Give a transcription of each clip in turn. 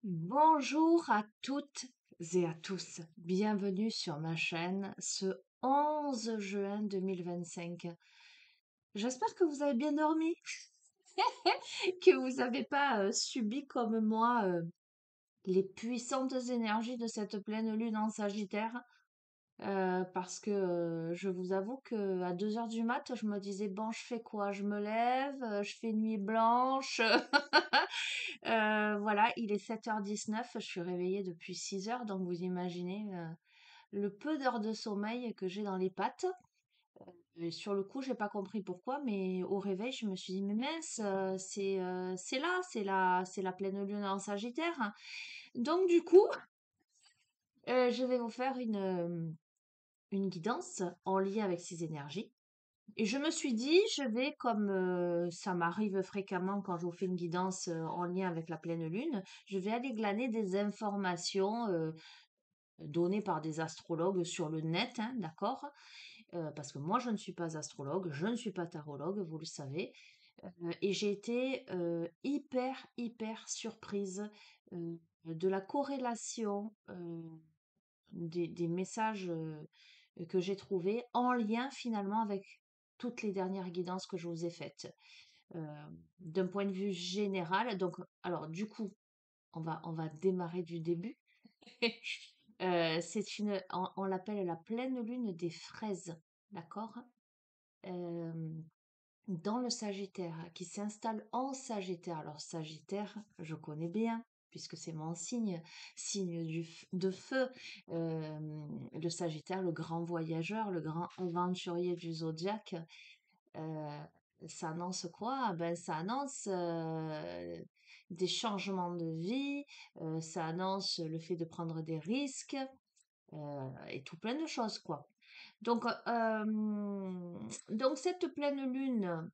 Bonjour à toutes et à tous. Bienvenue sur ma chaîne ce 11 juin 2025. J'espère que vous avez bien dormi, que vous n'avez pas subi comme moi les puissantes énergies de cette pleine lune en Sagittaire. Parce que je vous avoue que à 2 heures du mat, je me disais, bon, je fais quoi? Je me lève, je fais nuit blanche. Voilà, il est 7h19, je suis réveillée depuis 6 heures, donc vous imaginez le peu d'heures de sommeil que j'ai dans les pattes. Et sur le coup, j'ai pas compris pourquoi, mais au réveil, je me suis dit, mais mince, c'est là, c'est la pleine lune en Sagittaire. Donc du coup, je vais vous faire une guidance en lien avec ces énergies. Et je me suis dit, je vais, comme ça m'arrive fréquemment quand je vous fais une guidance en lien avec la pleine lune, je vais aller glaner des informations données par des astrologues sur le net, hein, d'accord? Parce que moi, je ne suis pas astrologue, je ne suis pas tarologue, vous le savez. Et j'ai été hyper surprise de la corrélation des messages que j'ai trouvés en lien finalement avec toutes les dernières guidances que je vous ai faites. Euh, D'un point de vue général, donc, alors du coup, on va démarrer du début. On l'appelle la pleine lune des fraises, d'accord? Euh, Dans le Sagittaire, qui s'installe en Sagittaire. Alors Sagittaire, je connais bien, puisque c'est mon signe, signe de feu. Le Sagittaire, le grand voyageur, le grand aventurier du zodiaque. Euh, Ça annonce quoi? Ben, ça annonce des changements de vie, ça annonce le fait de prendre des risques, et tout plein de choses, quoi. Donc, donc cette pleine lune,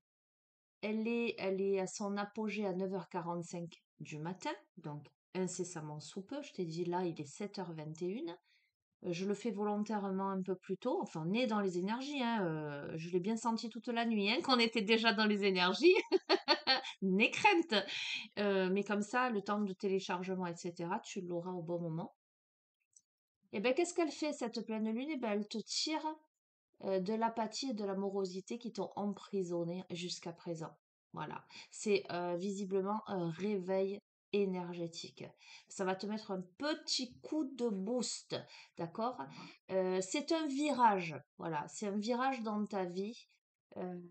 elle est à son apogée à 9h45 du matin, donc incessamment sous peu. Je t'ai dit là, il est 7h21. Je le fais volontairement un peu plus tôt. Enfin, on est dans les énergies, hein. Je l'ai bien senti toute la nuit, hein, qu'on était déjà dans les énergies. N'aie crainte. Mais comme ça, le temps de téléchargement, etc., tu l'auras au bon moment. Et bien, qu'est-ce qu'elle fait, cette pleine lune? Eh ben, elle te tire de l'apathie et de la morosité qui t'ont emprisonné jusqu'à présent. Voilà. C'est visiblement un réveil énergétique. Ça va te mettre un petit coup de boost, d'accord? C'est un virage, voilà. C'est un virage dans ta vie. Euh,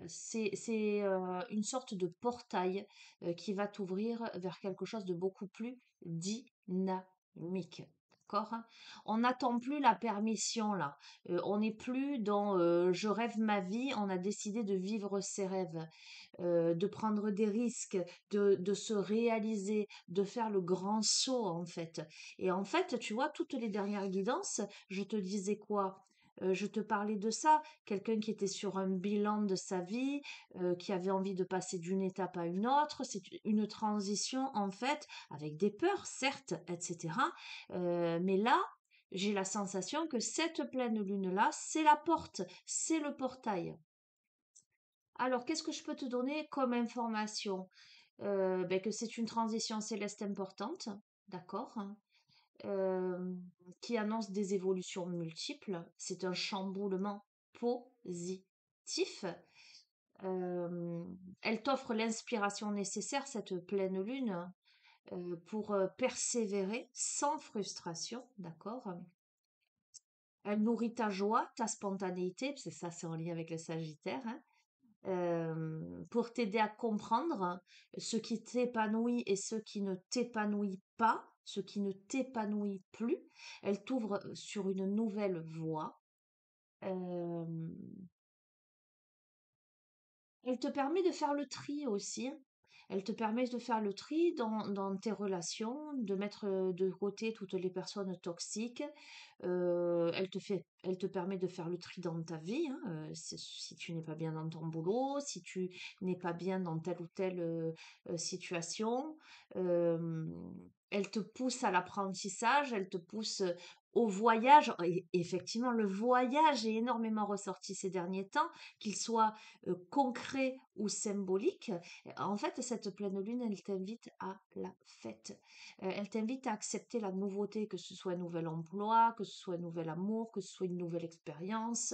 c'est une sorte de portail qui va t'ouvrir vers quelque chose de beaucoup plus dynamique. D'accord? On n'attend plus la permission là. On n'est plus dans je rêve ma vie, on a décidé de vivre ses rêves, de prendre des risques, de se réaliser, de faire le grand saut en fait. Et en fait, tu vois, toutes les dernières guidances, je te disais quoi? Je te parlais de ça, quelqu'un qui était sur un bilan de sa vie, qui avait envie de passer d'une étape à une autre. C'est une transition en fait, avec des peurs, certes, etc. Mais là, j'ai la sensation que cette pleine lune-là, c'est la porte, c'est le portail. Alors, qu'est-ce que je peux te donner comme information? Ben, que c'est une transition céleste importante, d'accord, hein, euh, qui annonce des évolutions multiples. C'est un chamboulement positif. Euh, Elle t'offre l'inspiration nécessaire, cette pleine lune, pour persévérer sans frustration, d'accord? Elle nourrit ta joie, ta spontanéité, parce que ça, c'est en lien avec le Sagittaire, hein, pour t'aider à comprendre ce qui t'épanouit et ce qui ne t'épanouit pas, ce qui ne t'épanouit plus. Elle t'ouvre sur une nouvelle voie. Euh, Elle te permet de faire le tri aussi, hein. Elle te permet de faire le tri dans tes relations, de mettre de côté toutes les personnes toxiques. Elle te fait elle te permet de faire le tri dans ta vie, hein, si tu n'es pas bien dans ton boulot, si tu n'es pas bien dans telle ou telle situation. Euh, Elle te pousse à l'apprentissage, elle te pousse au voyage. Et effectivement, le voyage est énormément ressorti ces derniers temps, qu'il soit concret ou symbolique. En fait, cette pleine lune, elle t'invite à la fête. Elle t'invite à accepter la nouveauté, que ce soit un nouvel emploi, que ce soit un nouvel amour, que ce soit une nouvelle expérience,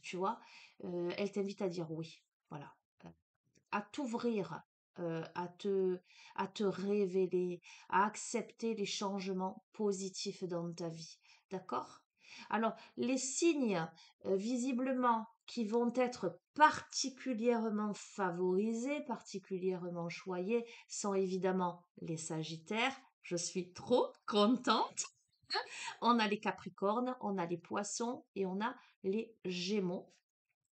tu vois. Elle t'invite à dire oui, voilà. Euh, à t'ouvrir, euh, à te, à te révéler, à accepter les changements positifs dans ta vie. D'accord? Alors, les signes, visiblement, qui vont être particulièrement favorisés, particulièrement choyés, sont évidemment les Sagittaires. Je suis trop contente. On a les Capricornes, on a les Poissons et on a les Gémeaux.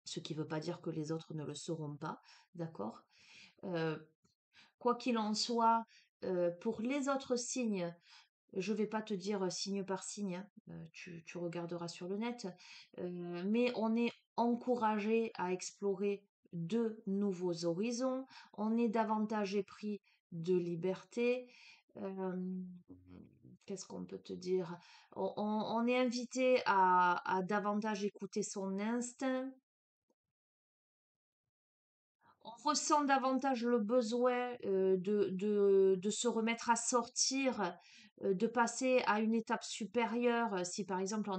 Ce qui ne veut pas dire que les autres ne le seront pas, d'accord? Euh, Quoi qu'il en soit, pour les autres signes, je ne vais pas te dire signe par signe, hein, tu regarderas sur le net, mais on est encouragé à explorer de nouveaux horizons, on est davantage épris de liberté. euh, Qu'est-ce qu'on peut te dire? On est invité à davantage écouter son instinct. On ressent davantage le besoin de se remettre à sortir, de passer à une étape supérieure. Si par exemple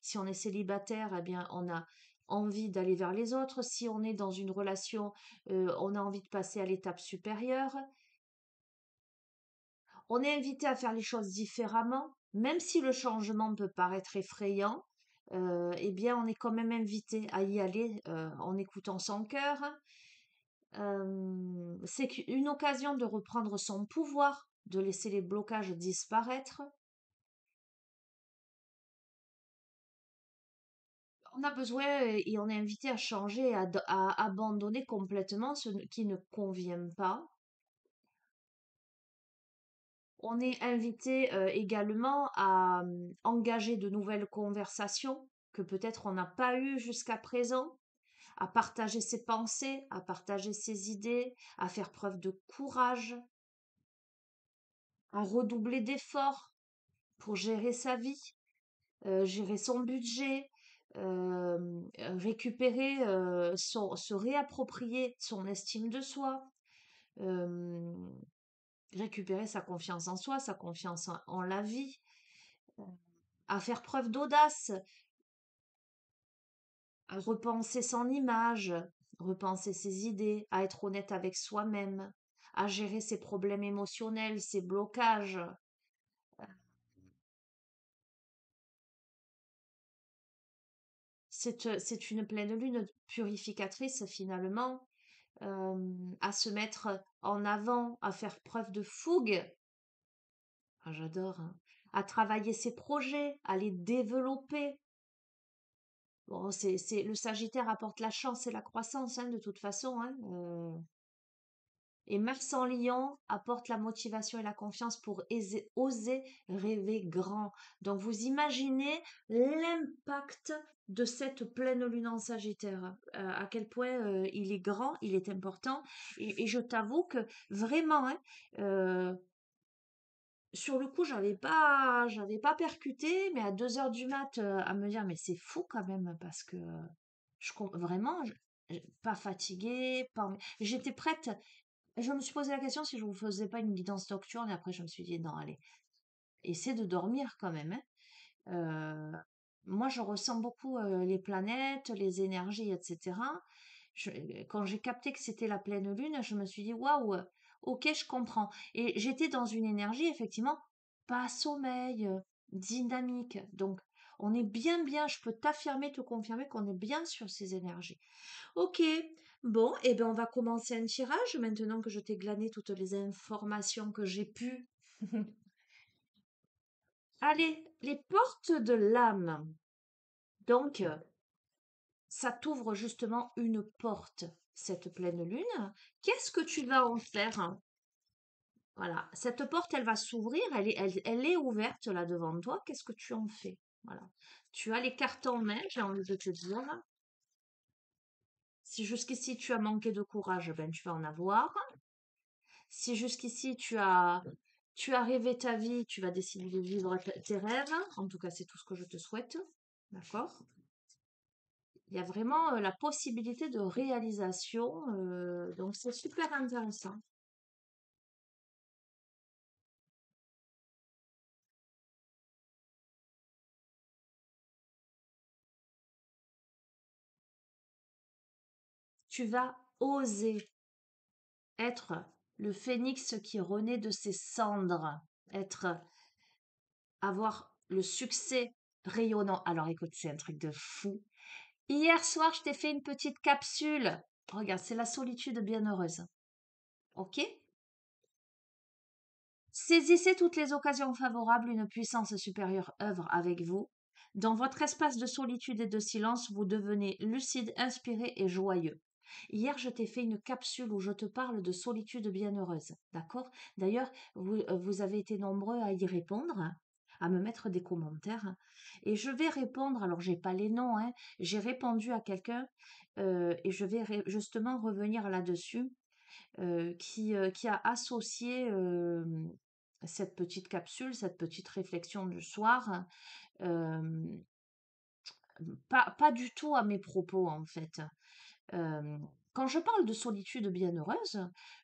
si on est célibataire, eh bien on a envie d'aller vers les autres. Si on est dans une relation, on a envie de passer à l'étape supérieure. On est invité à faire les choses différemment, même si le changement peut paraître effrayant. Eh bien, on est quand même invité à y aller en écoutant son cœur. C'est une occasion de reprendre son pouvoir, de laisser les blocages disparaître. On a besoin et on est invité à changer, à abandonner complètement ce qui ne convient pas. On est invité également à engager de nouvelles conversations que peut-être on n'a pas eues jusqu'à présent, à partager ses pensées, à partager ses idées, à faire preuve de courage, à redoubler d'efforts pour gérer sa vie, gérer son budget, récupérer, se réapproprier son estime de soi, euh, récupérer sa confiance en soi, sa confiance en la vie, euh, à faire preuve d'audace, à repenser son image, repenser ses idées, à être honnête avec soi-même, à gérer ses problèmes émotionnels, ses blocages. C'est une pleine lune purificatrice finalement, à se mettre en avant, à faire preuve de fougue. Ah, j'adore, hein. À travailler ses projets, à les développer. Bon, le Sagittaire apporte la chance et la croissance, hein, de toute façon, hein, et Mars en Lion apporte la motivation et la confiance pour oser rêver grand. Donc vous imaginez l'impact de cette pleine lune en Sagittaire, à quel point il est grand, il est important. Et je t'avoue que vraiment, hein, euh, sur le coup, j'avais pas percuté, mais à 2 heures du mat, à me dire, mais c'est fou quand même, parce que vraiment, pas fatiguée, j'étais prête. Je me suis posé la question si je vous faisais pas une guidance nocturne, et après je me suis dit, non, allez, essaie de dormir quand même, hein. Euh, Moi, je ressens beaucoup les planètes, les énergies, etc. Quand j'ai capté que c'était la pleine lune, je me suis dit, waouh, ok, je comprends. Et j'étais dans une énergie, effectivement, pas sommeil, dynamique. Donc, on est bien, je peux t'affirmer, te confirmer qu'on est bien sur ces énergies. Ok, bon, et ben on va commencer un tirage maintenant que je t'ai glané toutes les informations que j'ai pu. Allez, les portes de l'âme. Donc, ça t'ouvre justement une porte, cette pleine lune. Qu'est-ce que tu vas en faire? Voilà, cette porte, elle va s'ouvrir, elle est ouverte là devant toi. Qu'est-ce que tu en fais? Voilà. Tu as les cartes en main, j'ai envie de te dire. Si jusqu'ici tu as manqué de courage, ben tu vas en avoir. Si jusqu'ici tu as rêvé ta vie, tu vas décider de vivre tes rêves. En tout cas, c'est tout ce que je te souhaite. D'accord? Il y a vraiment la possibilité de réalisation. Donc, c'est super intéressant. Tu vas oser être le phénix qui renaît de ses cendres, avoir le succès rayonnant. Alors écoute, c'est un truc de fou. Hier soir, je t'ai fait une petite capsule. Regarde, c'est la solitude bienheureuse. Ok? Saisissez toutes les occasions favorables, une puissance supérieure œuvre avec vous. Dans votre espace de solitude et de silence, vous devenez lucide, inspiré et joyeux. Hier, je t'ai fait une capsule où je te parle de solitude bienheureuse. D'accord? D'ailleurs, vous avez été nombreux à y répondre, hein, à me mettre des commentaires, hein. Et je vais répondre, alors j'ai pas les noms, hein, j'ai répondu à quelqu'un et je vais justement revenir là-dessus qui a associé cette petite capsule, cette petite réflexion du soir, euh, pas du tout à mes propos en fait. Euh, Quand je parle de solitude bienheureuse,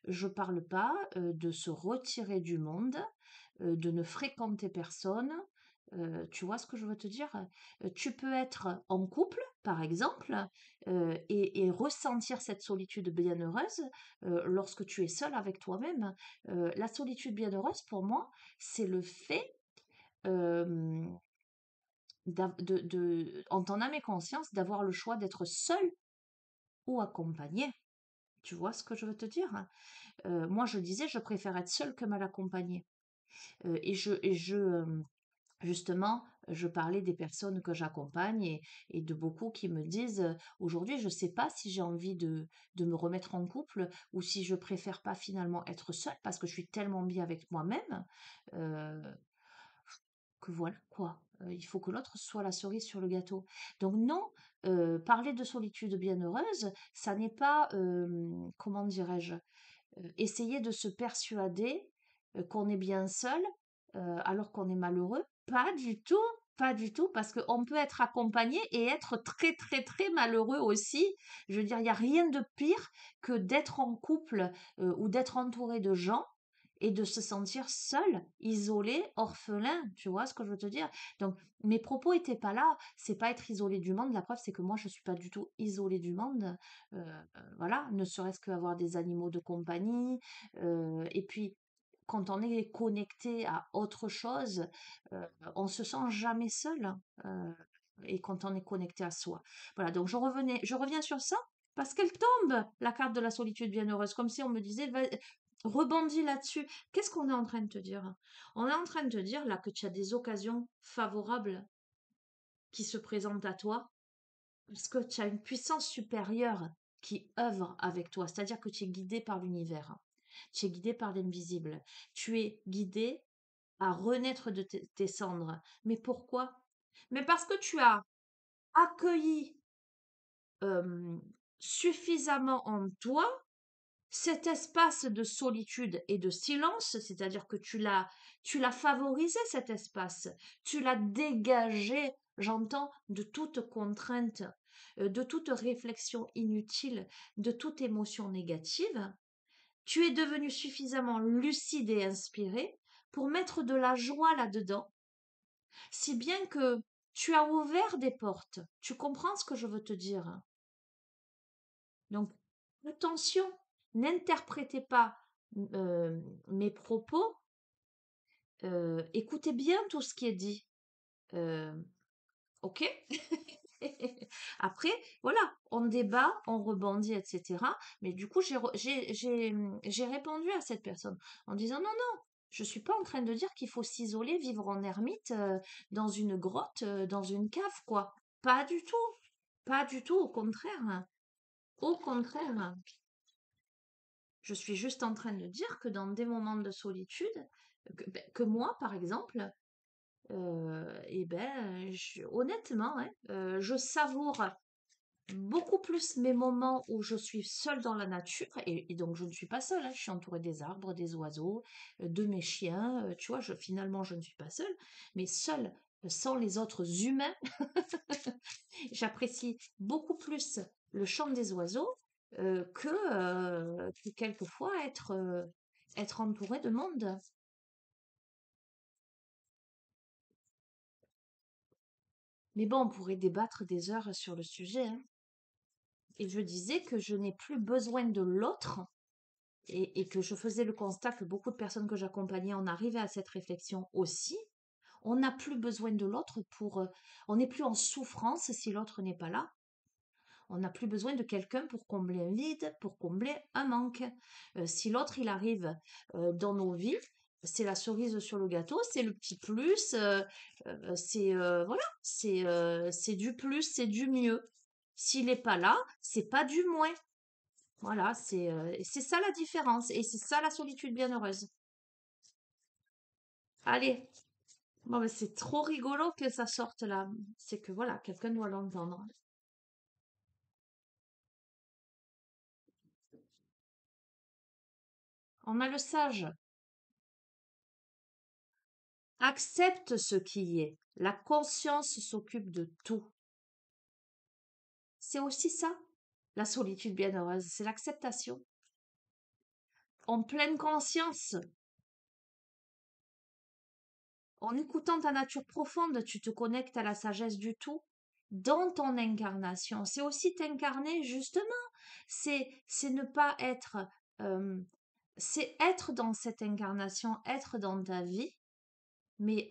je parle pas de se retirer du monde, de ne fréquenter personne. Tu vois ce que je veux te dire? Tu peux être en couple, par exemple, et ressentir cette solitude bienheureuse lorsque tu es seul avec toi-même. La solitude bienheureuse, pour moi, c'est le fait, euh, en ton âme et conscience, d'avoir le choix d'être seul ou accompagné. Tu vois ce que je veux te dire? Moi, je disais, je préfère être seule que mal accompagnée. Justement, je parlais des personnes que j'accompagne et de beaucoup qui me disent, aujourd'hui, je ne sais pas si j'ai envie de me remettre en couple ou si je préfère pas finalement être seule parce que je suis tellement bien avec moi-même euh, que voilà quoi. Il faut que l'autre soit la cerise sur le gâteau. Donc non, parler de solitude bienheureuse, ça n'est pas, comment dirais-je, essayer de se persuader qu'on est bien seul alors qu'on est malheureux. Pas du tout, pas du tout, parce qu'on peut être accompagné et être très, très, très malheureux aussi. Je veux dire, il n'y a rien de pire que d'être en couple ou d'être entouré de gens et de se sentir seul, isolé, orphelin, tu vois ce que je veux te dire? Donc, mes propos étaient pas là, c'est pas être isolé du monde, la preuve c'est que moi je suis pas du tout isolée du monde, voilà, ne serait-ce qu'avoir des animaux de compagnie, et puis quand on est connecté à autre chose, heu, on se sent jamais seul, heu, et quand on est connecté à soi. Voilà, donc je reviens sur ça parce qu'elle tombe, la carte de la solitude bienheureuse, comme si on me disait: «Va rebondis là-dessus». Qu'est-ce qu'on est en train de te dire? On est en train de te dire là que tu as des occasions favorables qui se présentent à toi parce que tu as une puissance supérieure qui œuvre avec toi, c'est-à-dire que tu es guidé par l'univers, tu es guidé par l'invisible, tu es guidé à renaître de tes cendres. Mais pourquoi? Mais parce que tu as accueilli euh, suffisamment en toi cet espace de solitude et de silence, c'est-à-dire que tu l'as favorisé cet espace, tu l'as dégagé, j'entends, de toute contrainte, de toute réflexion inutile, de toute émotion négative. Tu es devenu suffisamment lucide et inspiré pour mettre de la joie là-dedans, si bien que tu as ouvert des portes. Tu comprends ce que je veux te dire? Donc, attention, n'interprétez pas mes propos, écoutez bien tout ce qui est dit. Euh, ok? Après, voilà, on débat, on rebondit, etc. Mais du coup, j'ai répondu à cette personne en disant non, non, je suis pas en train de dire qu'il faut s'isoler, vivre en ermite dans une grotte, dans une cave, quoi. Pas du tout, pas du tout, au contraire. Au contraire. Je suis juste en train de dire que dans des moments de solitude, que moi, par exemple, et ben, honnêtement, hein, je savoure beaucoup plus mes moments où je suis seule dans la nature, et donc je ne suis pas seule, hein, je suis entourée des arbres, des oiseaux, de mes chiens, tu vois, finalement je ne suis pas seule, mais seule, sans les autres humains. J'apprécie beaucoup plus le chant des oiseaux que quelquefois être entourée de monde. Mais bon, on pourrait débattre des heures sur le sujet, hein. Et je disais que je n'ai plus besoin de l'autre, et que je faisais le constat que beaucoup de personnes que j'accompagnais en arrivaient à cette réflexion aussi. On n'a plus besoin de l'autre on n'est plus en souffrance si l'autre n'est pas là. On n'a plus besoin de quelqu'un pour combler un vide, pour combler un manque. Si l'autre, il arrive dans nos vies, c'est la cerise sur le gâteau, c'est le petit plus, voilà, c'est du plus, c'est du mieux. S'il n'est pas là, c'est pas du moins. Voilà, c'est ça la différence, et c'est ça la solitude bienheureuse. Allez, bon, mais c'est trop rigolo que ça sorte là. C'est que voilà, quelqu'un doit l'entendre. On a le sage. Accepte ce qui est. La conscience s'occupe de tout. C'est aussi ça, la solitude bienheureuse, c'est l'acceptation. En pleine conscience, en écoutant ta nature profonde, tu te connectes à la sagesse du tout dans ton incarnation. C'est aussi t'incarner, justement. C'est ne pas être. euh, c'est être dans cette incarnation, être dans ta vie, mais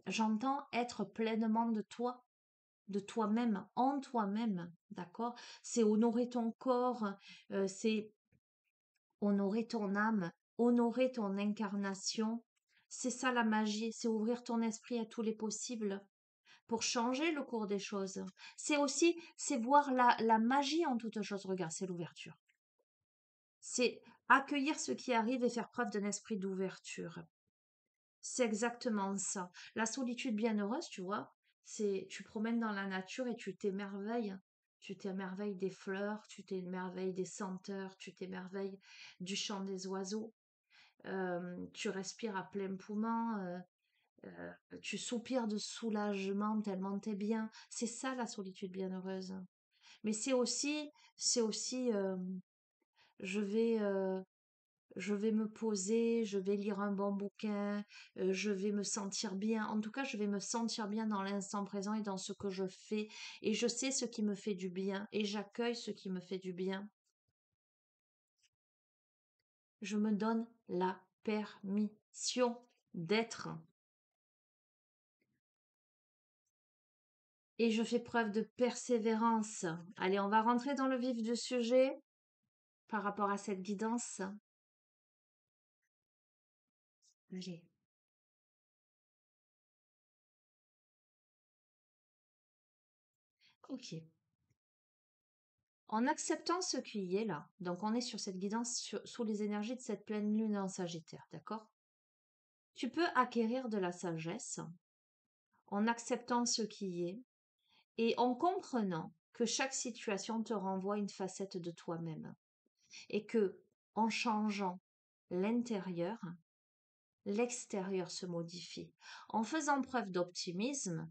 j'entends être pleinement de toi-même, en toi-même, d'accord? C'est honorer ton corps, c'est honorer ton âme, honorer ton incarnation. C'est ça la magie, c'est ouvrir ton esprit à tous les possibles pour changer le cours des choses. C'est aussi, c'est voir la magie en toute chose. Regarde, c'est l'ouverture. C'est accueillir ce qui arrive et faire preuve d'un esprit d'ouverture. C'est exactement ça. La solitude bienheureuse, tu vois, c'est tu promènes dans la nature et tu t'émerveilles. Tu t'émerveilles des fleurs, tu t'émerveilles des senteurs, tu t'émerveilles du chant des oiseaux. Tu respires à plein poumon, tu soupires de soulagement tellement t'es bien. C'est ça la solitude bienheureuse. Mais c'est aussi, je vais je vais me poser, je vais lire un bon bouquin, je vais me sentir bien. En tout cas, je vais me sentir bien dans l'instant présent et dans ce que je fais. Et je sais ce qui me fait du bien et j'accueille ce qui me fait du bien. Je me donne la permission d'être. Et je fais preuve de persévérance. Allez, on va rentrer dans le vif du sujet par rapport à cette guidance. Allez. Ok. En acceptant ce qui est là, donc on est sur cette guidance sous les énergies de cette pleine lune en Sagittaire, d'accord? Tu peux acquérir de la sagesse en acceptant ce qui est et en comprenant que chaque situation te renvoie une facette de toi-même et que en changeant l'intérieur, l'extérieur se modifie. En faisant preuve d'optimisme,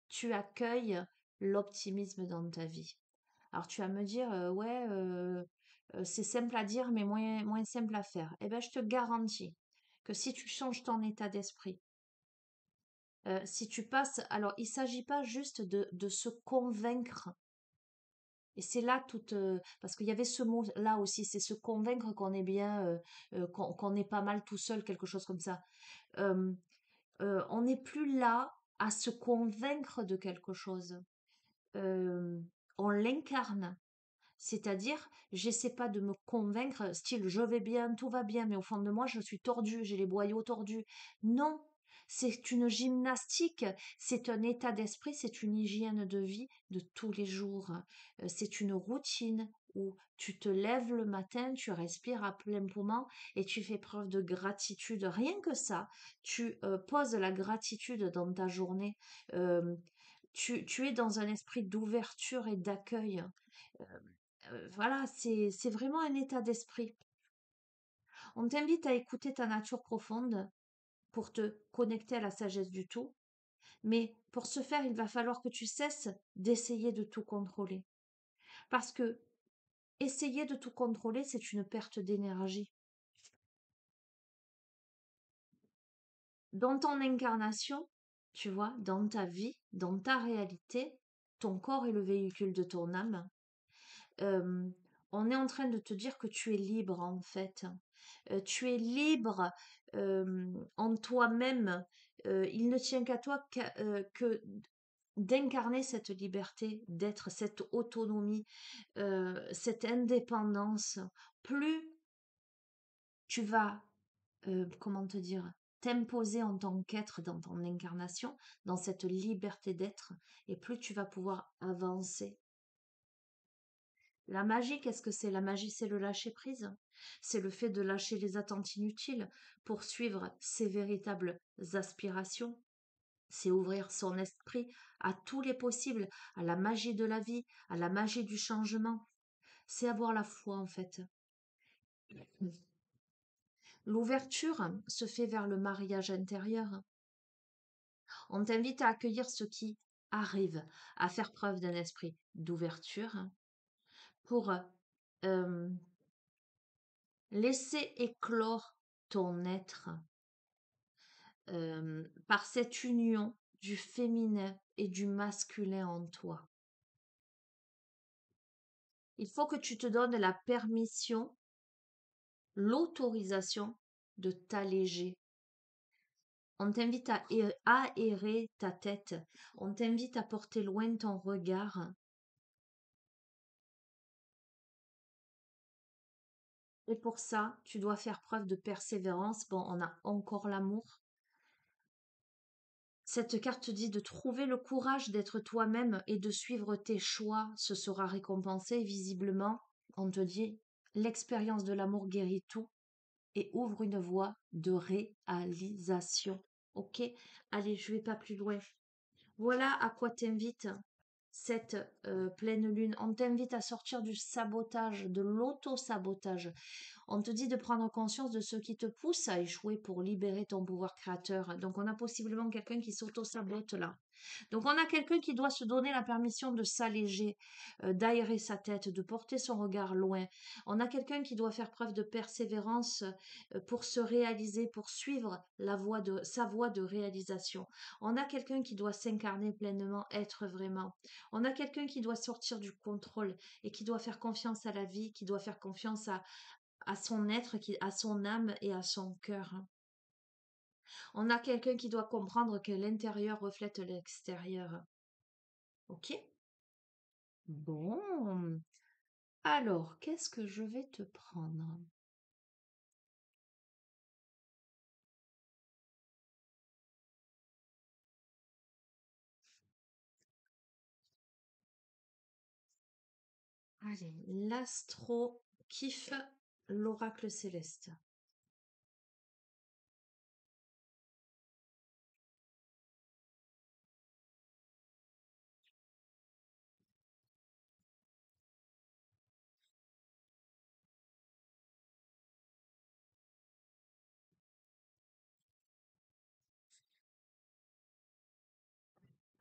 tu accueilles l'optimisme dans ta vie. Alors tu vas me dire, ouais, c'est simple à dire, mais moins simple à faire. Eh bien, je te garantis que si tu changes ton état d'esprit, si tu passes, alors il ne s'agit pas juste de se convaincre. Et c'est là toute, parce qu'il y avait ce mot-là aussi, c'est se convaincre qu'on est bien, qu'on est pas mal tout seul, quelque chose comme ça. Euh, on n'est plus là à se convaincre de quelque chose. Euh, on l'incarne. C'est-à-dire, j'essaie pas de me convaincre, style je vais bien, tout va bien, mais au fond de moi, je suis tordue, j'ai les boyaux tordus. Non, C'est une gymnastique, c'est un état d'esprit, c'est une hygiène de vie de tous les jours. C'est une routine où tu te lèves le matin, tu respires à plein poumon et tu fais preuve de gratitude. Rien que ça, tu poses la gratitude dans ta journée. Euh, tu es dans un esprit d'ouverture et d'accueil. Euh, voilà, c'est vraiment un état d'esprit. On t'invite à écouter ta nature profonde pour te connecter à la sagesse du tout. Mais pour ce faire, il va falloir que tu cesses d'essayer de tout contrôler. Parce que essayer de tout contrôler, c'est une perte d'énergie. Dans ton incarnation, tu vois, dans ta vie, dans ta réalité, ton corps est le véhicule de ton âme. Euh, on est en train de te dire que tu es libre en fait. Tu es libre en toi-même. Il ne tient qu'à toi que d'incarner cette liberté, d'être cette autonomie, cette indépendance. Plus tu vas, comment te dire, t'imposer en tant qu'être dans ton incarnation, dans cette liberté d'être, et plus tu vas pouvoir avancer. La magie, qu'est-ce que c'est? La magie, c'est le lâcher-prise. C'est le fait de lâcher les attentes inutiles pour suivre ses véritables aspirations. C'est ouvrir son esprit à tous les possibles, à la magie de la vie, à la magie du changement. C'est avoir la foi, en fait. L'ouverture se fait vers le mariage intérieur. On t'invite à accueillir ce qui arrive, à faire preuve d'un esprit d'ouverture pour euh, laisser éclore ton être par cette union du féminin et du masculin en toi. Il faut que tu te donnes la permission, l'autorisation de t'alléger. On t'invite à aérer ta tête. On t'invite à porter loin ton regard. Et pour ça, tu dois faire preuve de persévérance. Bon, on a encore l'amour. Cette carte dit de trouver le courage d'être toi-même et de suivre tes choix. Ce sera récompensé visiblement. On te dit, l'expérience de l'amour guérit tout et ouvre une voie de réalisation. Ok? Allez, je vais pas plus loin. Voilà à quoi t'invite cette pleine lune. On t'invite à sortir du sabotage, de l'auto-sabotage. On te dit de prendre conscience de ce qui te pousse à échouer pour libérer ton pouvoir créateur. Donc on a possiblement quelqu'un qui s'auto-sabote là. Donc on a quelqu'un qui doit se donner la permission de s'alléger, d'aérer sa tête, de porter son regard loin. On a quelqu'un qui doit faire preuve de persévérance pour se réaliser, pour suivre sa voie de réalisation. On a quelqu'un qui doit s'incarner pleinement, être vraiment. On a quelqu'un qui doit sortir du contrôle et qui doit faire confiance à la vie, qui doit faire confiance à son être, à son âme et à son cœur. On a quelqu'un qui doit comprendre que l'intérieur reflète l'extérieur. Ok? Bon. Alors, qu'est-ce que je vais te prendre? Allez, l'astro kiffe l'oracle céleste.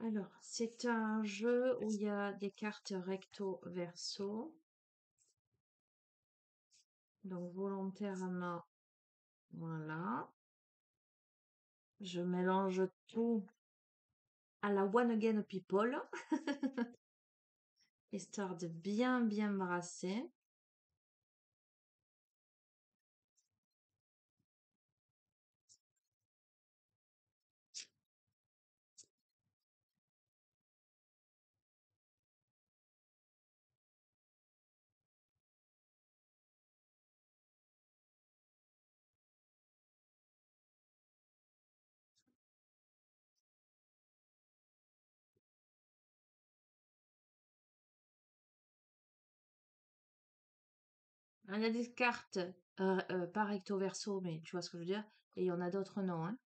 Alors, c'est un jeu où il y a des cartes recto verso. Donc, volontairement, voilà. Je mélange tout à la One Again People, histoire de bien, bien brasser. Il y a des cartes, pas recto verso, mais tu vois ce que je veux dire? Et il y en a d'autres non, hein.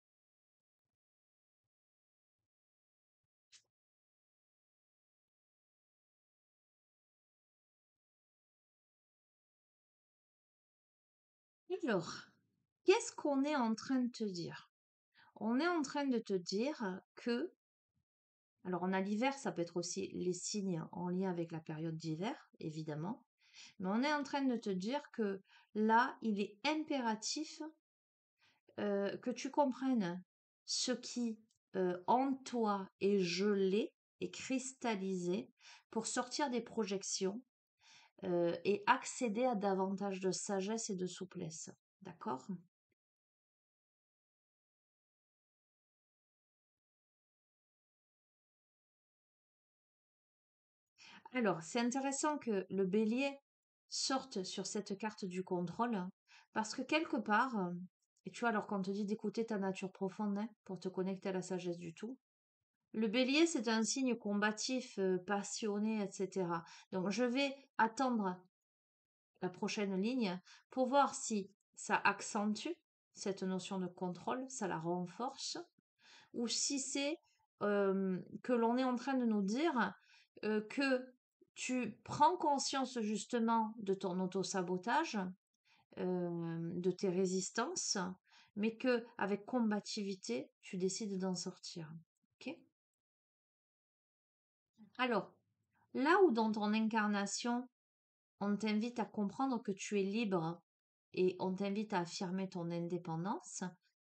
Alors, qu'est-ce qu'on est en train de te dire? On est en train de te dire que, alors on a l'hiver, ça peut être aussi les signes en lien avec la période d'hiver, évidemment, mais on est en train de te dire que là, il est impératif que tu comprennes ce qui en toi est gelé et cristallisé pour sortir des projections et accéder à davantage de sagesse et de souplesse. D'accord? Alors, c'est intéressant que le bélier sorte sur cette carte du contrôle parce que quelque part, et tu vois, alors qu'on te dit d'écouter ta nature profonde pour te connecter à la sagesse du tout, le bélier, c'est un signe combatif, passionné, etc. Donc, je vais attendre la prochaine ligne pour voir si ça accentue cette notion de contrôle, ça la renforce, ou si c'est que l'on est en train de nous dire que tu prends conscience justement de ton auto-sabotage, de tes résistances, mais que avec combativité, tu décides d'en sortir. Ok. Alors, là où dans ton incarnation, on t'invite à comprendre que tu es libre et on t'invite à affirmer ton indépendance,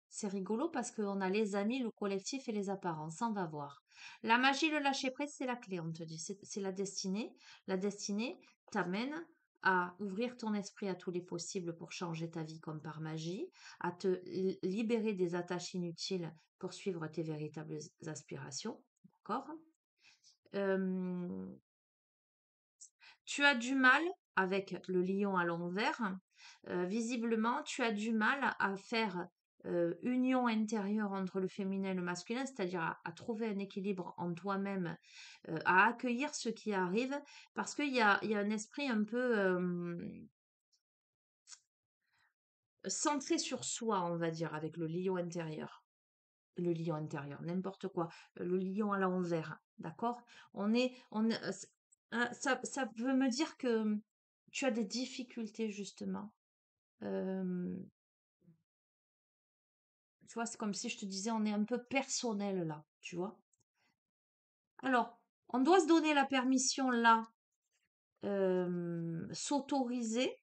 c'est rigolo parce qu'on a les amis, le collectif et les apparences. On va voir. La magie, le lâcher prise, c'est la clé, on te dit. C'est la destinée. La destinée t'amène à ouvrir ton esprit à tous les possibles pour changer ta vie comme par magie, à te libérer des attaches inutiles pour suivre tes véritables aspirations. D'accord. Euh, Tu as du mal avec le lion à l'envers. Visiblement, tu as du mal à faire union intérieure entre le féminin et le masculin, c'est-à-dire à trouver un équilibre en toi-même, à accueillir ce qui arrive, parce qu'il y a un esprit un peu centré sur soi, on va dire, avec le lion intérieur. Le lion intérieur, n'importe quoi. Le lion à l'envers, d'accord. Ça veut me dire que tu as des difficultés justement. Euh, Tu vois, c'est comme si je te disais, on est un peu personnel là, tu vois. Alors, on doit se donner la permission là, s'autoriser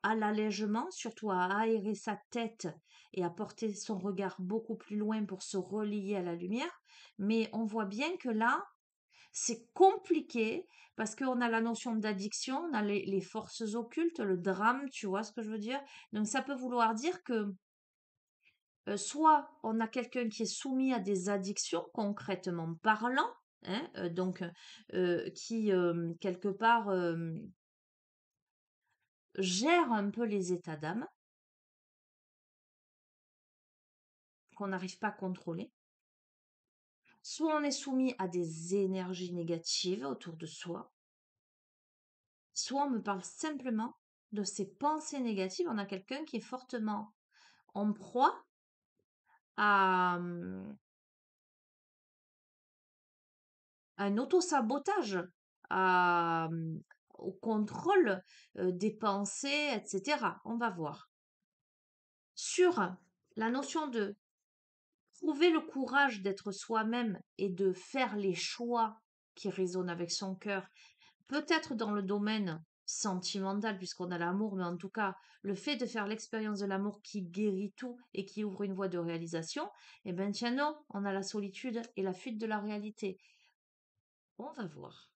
à l'allègement, surtout à aérer sa tête et à porter son regard beaucoup plus loin pour se relier à la lumière. Mais on voit bien que là, c'est compliqué parce qu'on a la notion d'addiction, on a les forces occultes, le drame, tu vois ce que je veux dire? Donc ça peut vouloir dire que soit on a quelqu'un qui est soumis à des addictions, concrètement parlant, hein, donc qui quelque part gère un peu les états d'âme qu'on n'arrive pas à contrôler. Soit on est soumis à des énergies négatives autour de soi, soit on me parle simplement de ces pensées négatives. On a quelqu'un qui est fortement en proie à un autosabotage, à, au contrôle des pensées, etc. On va voir. Sur la notion de trouver le courage d'être soi-même et de faire les choix qui résonnent avec son cœur, peut-être dans le domaine sentimental puisqu'on a l'amour, mais en tout cas le fait de faire l'expérience de l'amour qui guérit tout et qui ouvre une voie de réalisation, eh bien tiens non, on a la solitude et la fuite de la réalité. On va voir.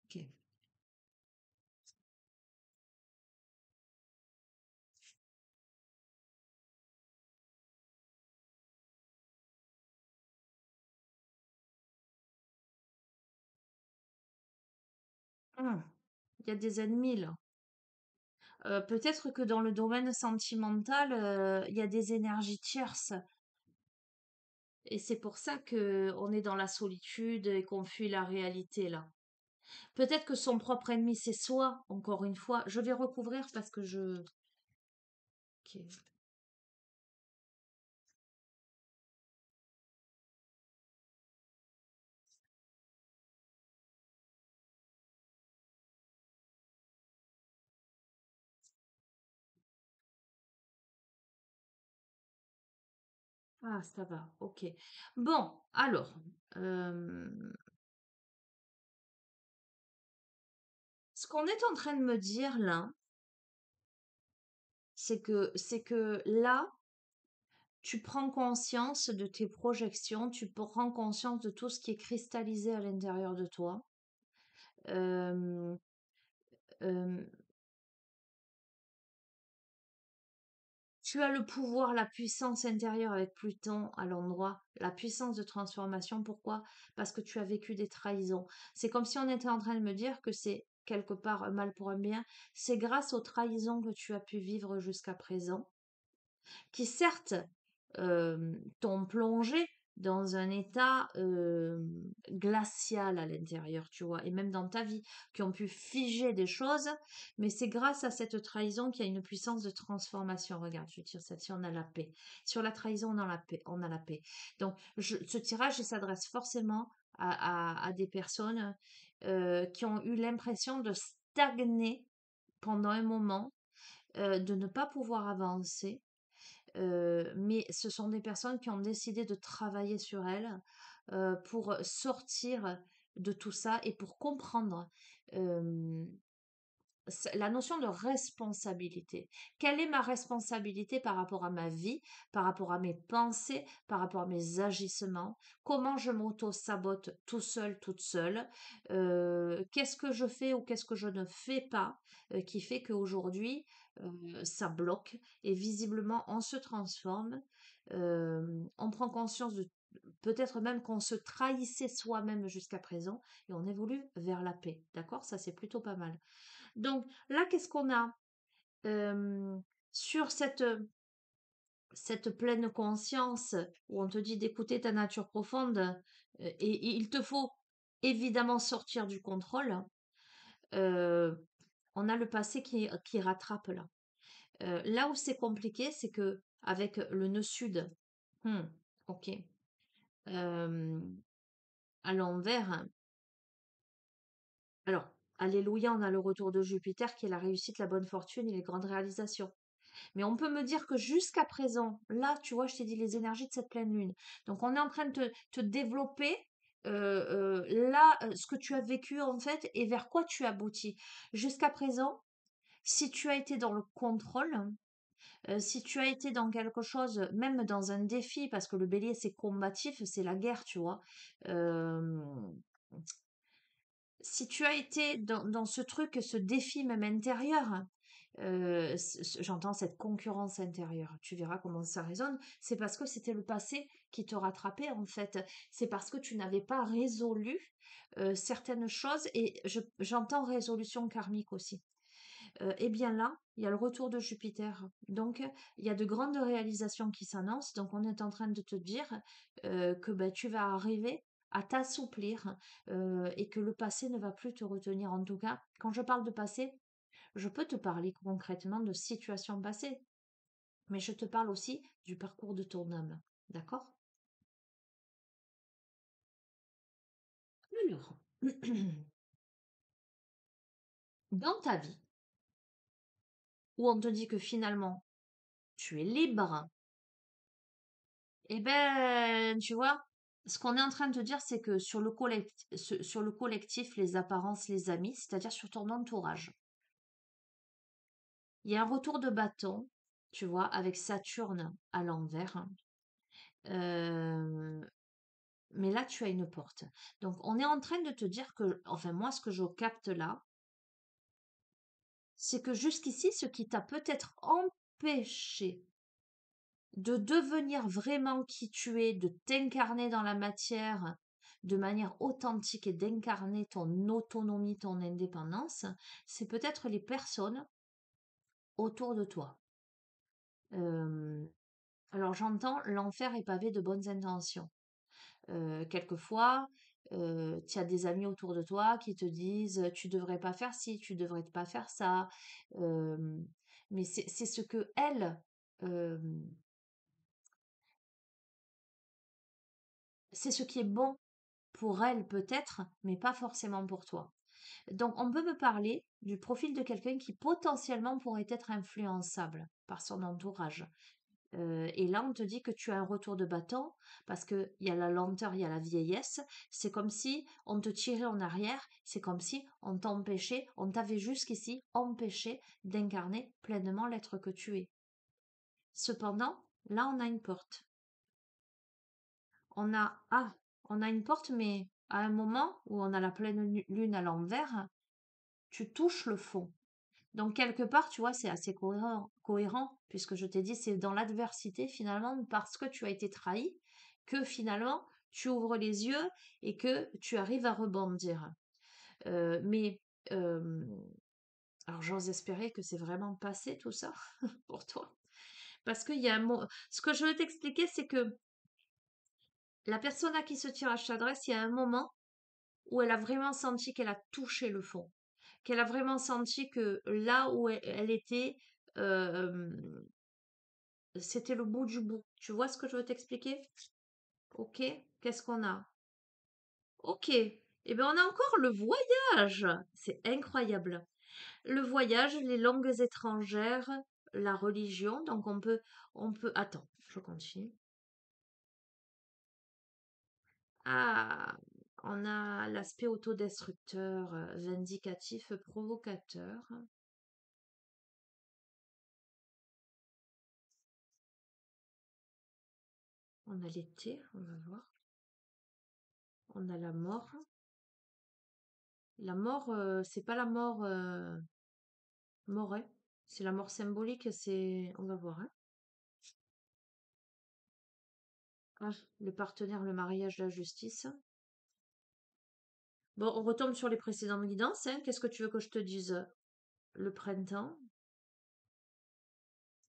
Ok. Il y a des ennemis là. Peut-être que dans le domaine sentimental, il y a des énergies tierces et c'est pour ça que on est dans la solitude et qu'on fuit la réalité là. Peut-être que son propre ennemi, c'est soi, encore une fois. Je vais recouvrir parce que je... Ok. Ah, ça va, ok. Bon, alors, euh, ce qu'on est en train de me dire là, c'est que là, tu prends conscience de tes projections, tu prends conscience de tout ce qui est cristallisé à l'intérieur de toi. Euh, euh, Tu as le pouvoir, la puissance intérieure avec Pluton à l'endroit, la puissance de transformation. Pourquoi? Parce que tu as vécu des trahisons. C'est comme si on était en train de me dire que c'est quelque part un mal pour un bien. C'est grâce aux trahisons que tu as pu vivre jusqu'à présent qui certes t'ont plongé dans un état glacial à l'intérieur, tu vois, et même dans ta vie, qui ont pu figer des choses, mais c'est grâce à cette trahison qu'il y a une puissance de transformation. Regarde, je tire celle-ci, on a la paix. Sur la trahison, on a la paix. On a la paix. Donc, ce tirage, il s'adresse forcément à des personnes qui ont eu l'impression de stagner pendant un moment, de ne pas pouvoir avancer, mais ce sont des personnes qui ont décidé de travailler sur elles pour sortir de tout ça et pour comprendre euh, la notion de responsabilité. Quelle est ma responsabilité par rapport à ma vie, par rapport à mes pensées, par rapport à mes agissements? Comment je m'auto-sabote tout seul, toute seule? Qu'est-ce que je fais ou qu'est-ce que je ne fais pas qui fait qu'aujourd'hui ça bloque et visiblement on se transforme, on prend conscience de peut-être même qu'on se trahissait soi-même jusqu'à présent et on évolue vers la paix. D'accord? Ça, c'est plutôt pas mal. Donc là, qu'est-ce qu'on a sur cette pleine conscience où on te dit d'écouter ta nature profonde et il te faut évidemment sortir du contrôle. euh, on a le passé qui rattrape là. Là où c'est compliqué, c'est que avec le nœud sud, hmm, ok, euh, à l'envers, alors, alléluia, on a le retour de Jupiter qui est la réussite, la bonne fortune et les grandes réalisations. Mais on peut me dire que jusqu'à présent, là, tu vois, je t'ai dit les énergies de cette pleine lune. Donc, on est en train de te développer là, ce que tu as vécu en fait et vers quoi tu aboutis. Jusqu'à présent, si tu as été dans le contrôle, si tu as été dans quelque chose, même dans un défi, parce que le bélier c'est combatif, c'est la guerre, tu vois. euh, Si tu as été dans ce truc, ce défi même intérieur, j'entends cette concurrence intérieure, tu verras comment ça résonne, c'est parce que c'était le passé qui te rattrapait en fait. C'est parce que tu n'avais pas résolu certaines choses et j'entends résolution karmique aussi. Eh bien là, il y a le retour de Jupiter. Donc, il y a de grandes réalisations qui s'annoncent. Donc, on est en train de te dire que ben, tu vas arriver à t'assouplir et que le passé ne va plus te retenir. En tout cas, quand je parle de passé, je peux te parler concrètement de situations passées, mais je te parle aussi du parcours de ton âme. D'accord? Alors, dans ta vie, où on te dit que finalement, tu es libre. Eh ben, tu vois, ce qu'on est en train de te dire, c'est que sur le collectif, les apparences, les amis, c'est-à-dire sur ton entourage, il y a un retour de bâton, tu vois, avec Saturne à l'envers. Euh, mais là, tu as une porte. Donc, on est en train de te dire que, enfin, moi, ce que je capte là, c'est que jusqu'ici, ce qui t'a peut-être empêché de devenir vraiment qui tu es, de t'incarner dans la matière de manière authentique et d'incarner ton autonomie, ton indépendance, c'est peut-être les personnes autour de toi. Euh, alors j'entends l'enfer est pavé de bonnes intentions. Quelquefois, tu as des amis autour de toi qui te disent tu devrais pas faire ci, tu devrais pas faire ça. euh, mais c'est ce que elle, euh, c'est ce qui est bon pour elle peut-être, mais pas forcément pour toi. Donc, on peut me parler du profil de quelqu'un qui potentiellement pourrait être influençable par son entourage. Et là, on te dit que tu as un retour de bâton parce qu'il y a la lenteur, il y a la vieillesse. C'est comme si on te tirait en arrière, c'est comme si on t'empêchait, on t'avait jusqu'ici empêché d'incarner pleinement l'être que tu es. Cependant, là, on a une porte. On a une porte, mais à un moment où on a la pleine lune à l'envers, tu touches le fond. Donc, quelque part, tu vois, c'est assez cohérent, puisque je t'ai dit, c'est dans l'adversité, finalement, parce que tu as été trahi, que finalement, tu ouvres les yeux et que tu arrives à rebondir. Mais, euh, alors, j'ose espérer que c'est vraiment passé tout ça pour toi. Parce qu'il y a un mot. Ce que je veux t'expliquer, c'est que la personne à qui ce tirage s'adresse, il y a un moment où elle a vraiment senti qu'elle a touché le fond, qu'elle a vraiment senti que là où elle était, euh, c'était le bout du bout. Tu vois ce que je veux t'expliquer? Ok, qu'est-ce qu'on a? Ok, eh bien on a encore le voyage. C'est incroyable. Le voyage, les langues étrangères, la religion. Donc attends, je continue. Ah, on a l'aspect autodestructeur, vindicatif, provocateur. On a l'été, on va voir. On a la mort. La mort, c'est pas la mort morée. C'est la mort symbolique, c'est. On va voir, hein. Ah, le partenaire, le mariage, la justice. Bon, on retombe sur les précédentes guidances, hein. Qu'est-ce que tu veux que je te dise? Le printemps,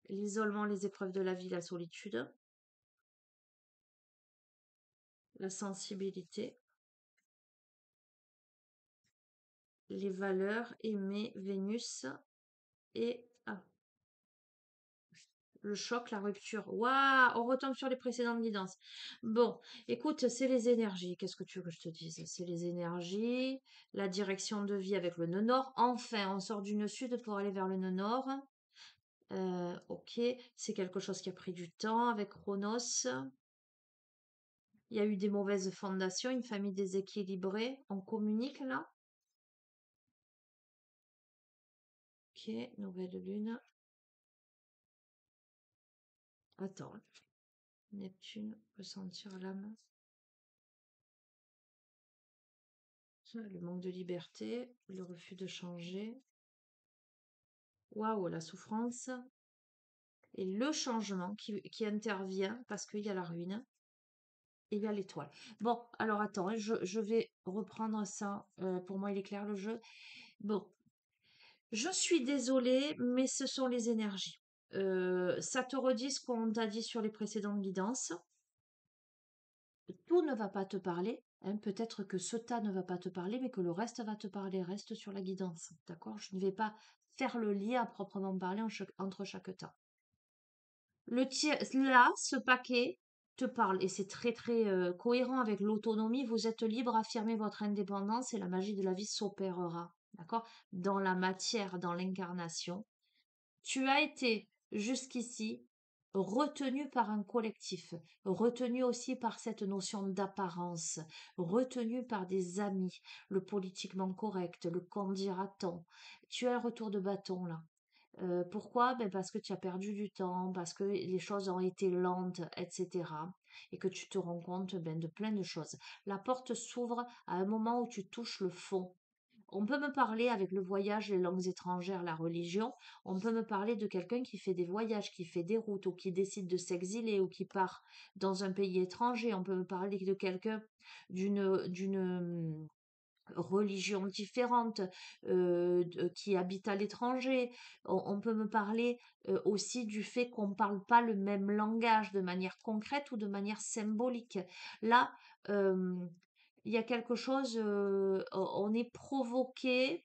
l'isolement, les épreuves de la vie, la solitude, la sensibilité, les valeurs, aimer, Vénus et le choc, la rupture. Waouh, on retombe sur les précédentes guidances. Bon, écoute, c'est les énergies. Qu'est-ce que tu veux que je te dise? C'est les énergies, la direction de vie avec le nœud nord. Enfin, on sort du nœud sud pour aller vers le nœud nord. Ok, c'est quelque chose qui a pris du temps avec Chronos. Il y a eu des mauvaises fondations, une famille déséquilibrée. On communique là. Ok, nouvelle lune. Attends, Neptune, ressentir l'âme. Le manque de liberté, le refus de changer. Waouh, la souffrance et le changement qui intervient parce qu'il y a la ruine et il y a l'étoile. Bon, alors attends, hein, je vais reprendre ça. Pour moi, il est clair le jeu. Bon, je suis désolée, mais ce sont les énergies. Ça te redit ce qu'on t'a dit sur les précédentes guidances. Tout ne va pas te parler, hein. Peut-être que ce tas ne va pas te parler, mais que le reste va te parler. Reste sur la guidance, d'accord? Je ne vais pas faire le lien à proprement parler entre chaque tas. Là, ce paquet te parle et c'est très très cohérent avec l'autonomie. Vous êtes libre, affirmez votre indépendance et la magie de la vie s'opérera, d'accord? Dans la matière, dans l'incarnation. Tu as été jusqu'ici retenu par un collectif, retenu aussi par cette notion d'apparence, retenu par des amis, le politiquement correct, le qu'en dira-t-on. Tu as un retour de bâton là. Pourquoi? Ben parce que tu as perdu du temps, parce que les choses ont été lentes, etc. Et que tu te rends compte ben, de plein de choses. La porte s'ouvre à un moment où tu touches le fond. On peut me parler avec le voyage, les langues étrangères, la religion. On peut me parler de quelqu'un qui fait des voyages, qui fait des routes, ou qui décide de s'exiler, ou qui part dans un pays étranger. On peut me parler de quelqu'un d'une religion différente, qui habite à l'étranger. On peut me parler aussi du fait qu'on ne parle pas le même langage de manière concrète ou de manière symbolique. Là, euh, il y a quelque chose, on est provoqué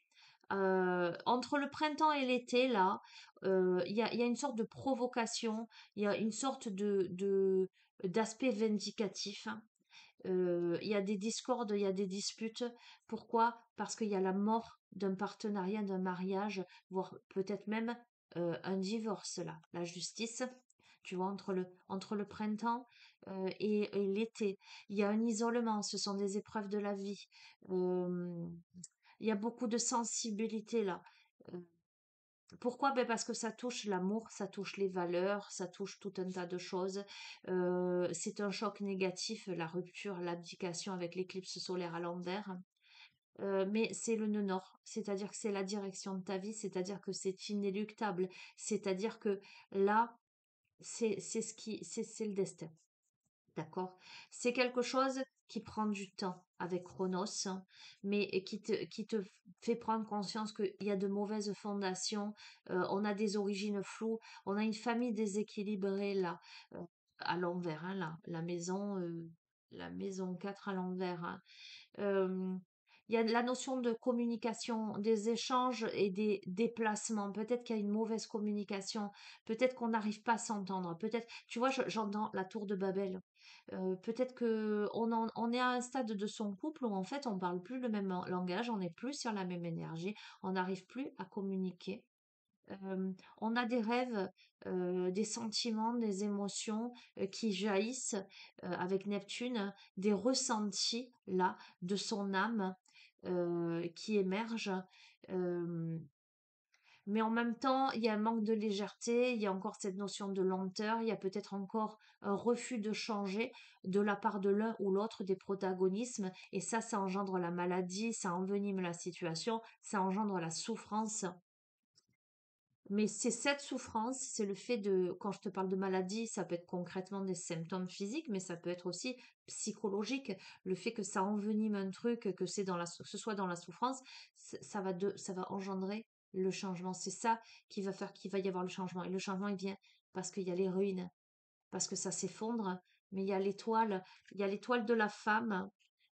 entre le printemps et l'été, là, il y a une sorte de provocation, il y a une sorte d'aspect vindicatif, hein. Il y a des discordes, il y a des disputes. Pourquoi? Parce qu'il y a la mort d'un partenariat, d'un mariage, voire peut-être même un divorce, là. La justice, tu vois, entre le printemps et l'été. Il y a un isolement, ce sont des épreuves de la vie. Euh, il y a beaucoup de sensibilité là. Euh, Pourquoi? Ben parce que ça touche l'amour, ça touche les valeurs, ça touche tout un tas de choses. C'est un choc négatif, la rupture, l'abdication avec l'éclipse solaire à l'envers. Mais c'est le nœud nord, c'est-à-dire que c'est la direction de ta vie, c'est-à-dire que c'est inéluctable, c'est-à-dire que là, c'est c'est le destin. D'accord? C'est quelque chose qui prend du temps avec Chronos, hein, mais qui te fait prendre conscience qu'il y a de mauvaises fondations, on a des origines floues, on a une famille déséquilibrée là, euh, à l'envers, hein, là, la maison 4 à l'envers, hein. Euh, il y a la notion de communication, des échanges et des déplacements. Peut-être qu'il y a une mauvaise communication, peut-être qu'on n'arrive pas à s'entendre, peut-être, tu vois, j'entends la tour de Babel. Peut-être que on est à un stade de son couple où en fait on parle plus le même langage, on n'est plus sur la même énergie, on n'arrive plus à communiquer. On a des rêves, des sentiments, des émotions qui jaillissent avec Neptune, des ressentis là de son âme qui émergent. Euh, mais en même temps, il y a un manque de légèreté, il y a encore cette notion de lenteur, il y a peut-être encore un refus de changer de la part de l'un ou l'autre des protagonismes, et ça engendre la maladie, ça envenime la situation, ça engendre la souffrance. Mais c'est cette souffrance, c'est le fait de, quand je te parle de maladie, ça peut être concrètement des symptômes physiques, mais ça peut être aussi psychologique. Le fait que ça envenime un truc, que ce soit dans la souffrance, ça va engendrer le changement. C'est ça qui va faire qu'il va y avoir le changement. Et le changement, il vient parce qu'il y a les ruines, parce que ça s'effondre, mais il y a l'étoile de la femme,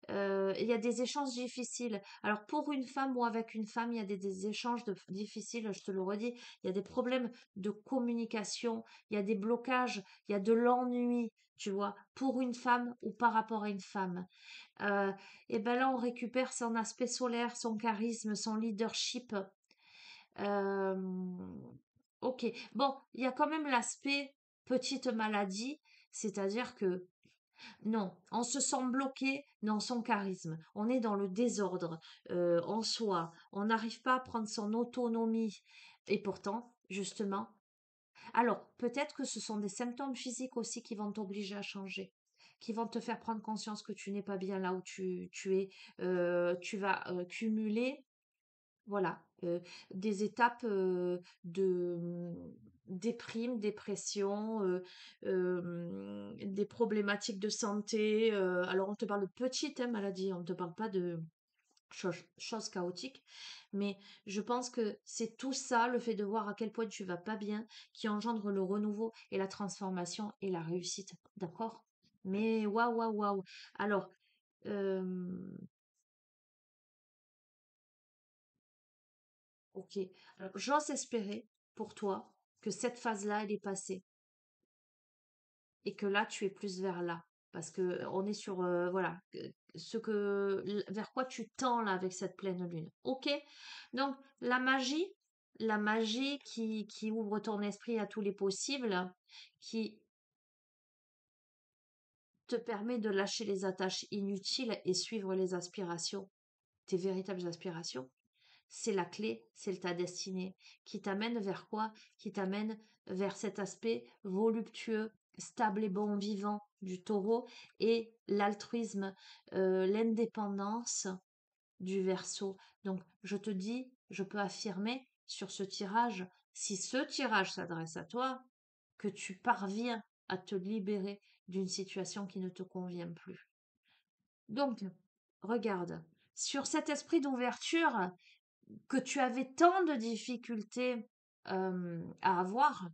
il y a des échanges difficiles. Alors pour une femme ou avec une femme, il y a des échanges difficiles, je te le redis. Il y a des problèmes de communication, il y a des blocages, il y a de l'ennui, tu vois, pour une femme ou par rapport à une femme. Euh, et ben là, on récupère son aspect solaire, son charisme, son leadership. Euh, ok, bon, il y a quand même l'aspect petite maladie, c'est-à-dire que non, on se sent bloqué dans son charisme. On est dans le désordre en soi. On n'arrive pas à prendre son autonomie. Et pourtant, justement, alors peut-être que ce sont des symptômes physiques aussi qui vont t'obliger à changer, qui vont te faire prendre conscience que tu n'es pas bien là où tu es. Tu vas cumuler voilà, des étapes, de, déprime, dépression, des problématiques de santé, alors on te parle de petites, hein, maladies, on ne te parle pas de choses chaotiques, mais je pense que c'est tout ça, le fait de voir à quel point tu vas pas bien, qui engendre le renouveau et la transformation et la réussite, d'accord? Mais waouh, waouh, waouh! Alors, hem OK. Alors, j'ose espérer pour toi que cette phase-là, elle est passée et que là, tu es plus vers là. Parce que on est sur, voilà, vers quoi tu tends là avec cette pleine lune. OK? Donc, la magie qui ouvre ton esprit à tous les possibles, qui te permet de lâcher les attaches inutiles et suivre les aspirations, tes véritables aspirations. C'est la clé, c'est ta destinée, qui t'amène vers quoi? Qui t'amène vers cet aspect voluptueux, stable et bon vivant du taureau et l'altruisme, l'indépendance du verso. Donc, je te dis, je peux affirmer sur ce tirage, si ce tirage s'adresse à toi, que tu parviens à te libérer d'une situation qui ne te convient plus. Donc, regarde, sur cet esprit d'ouverture, que tu avais tant de difficultés à avoir,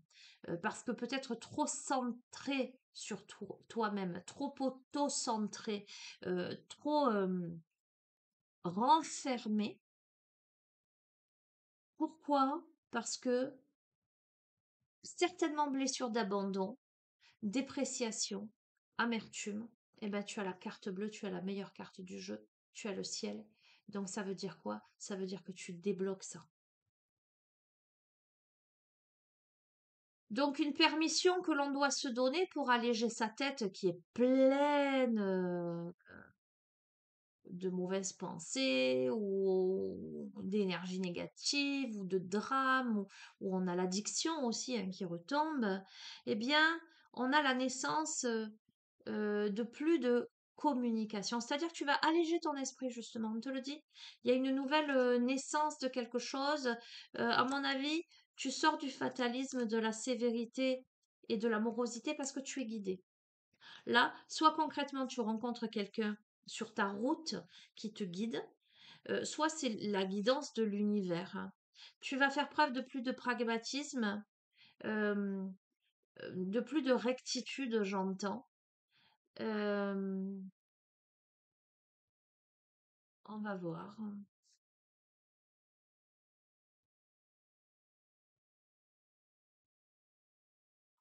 parce que peut-être trop centré sur toi-même, trop auto-centré, trop renfermé. Pourquoi? Parce que certainement blessure d'abandon, dépréciation, amertume, eh ben tu as la carte bleue, tu as la meilleure carte du jeu, tu as le ciel. Donc ça veut dire quoi? Ça veut dire que tu débloques ça. Donc une permission que l'on doit se donner pour alléger sa tête qui est pleine de mauvaises pensées ou d'énergie négative ou de drame ou on a l'addiction aussi hein, qui retombe, eh bien on a la naissance de plus de communication. C'est-à-dire que tu vas alléger ton esprit justement, on te le dit. Il y a une nouvelle naissance de quelque chose. À mon avis, tu sors du fatalisme, de la sévérité et de la morosité parce que tu es guidé. Là, soit concrètement tu rencontres quelqu'un sur ta route qui te guide, soit c'est la guidance de l'univers, hein. Tu vas faire preuve de plus de pragmatisme, euh, de plus de rectitude, j'entends. Euh, on va voir.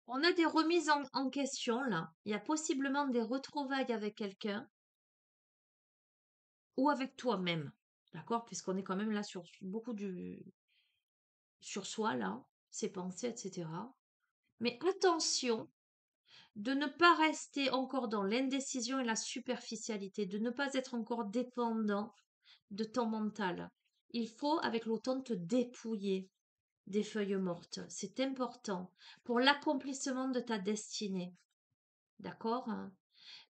On a des remises en question là. Il y a possiblement des retrouvailles avec quelqu'un ou avec toi-même. D'accord? Puisqu'on est quand même là sur beaucoup sur soi là, ses pensées, etc. Mais attention de ne pas rester encore dans l'indécision et la superficialité, de ne pas être encore dépendant de ton mental. Il faut, avec l'automne, te dépouiller des feuilles mortes. C'est important pour l'accomplissement de ta destinée. D'accord?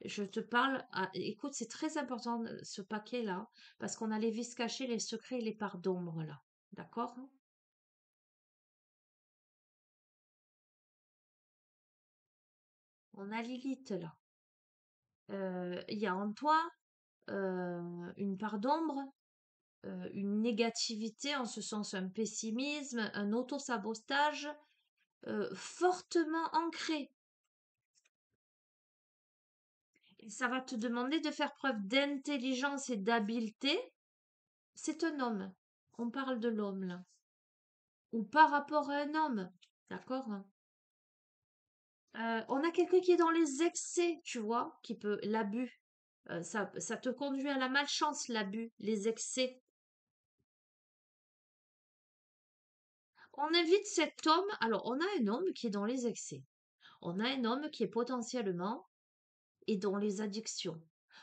Je te parle, écoute, c'est très important ce paquet-là, parce qu'on a les vices cachés, les secrets et les parts d'ombre là. D'accord? On a Lilith là. Il y a en toi une part d'ombre, une négativité, en ce sens un pessimisme, un auto-sabotage fortement ancré. Et ça va te demander de faire preuve d'intelligence et d'habileté. C'est un homme. On parle de l'homme là. Ou par rapport à un homme. D'accord? On a quelqu'un qui est dans les excès, tu vois, qui peut l'abus. Ça te conduit à la malchance, l'abus, les excès. On invite cet homme. Alors, on a un homme qui est dans les excès. On a un homme qui est potentiellement et dans les addictions.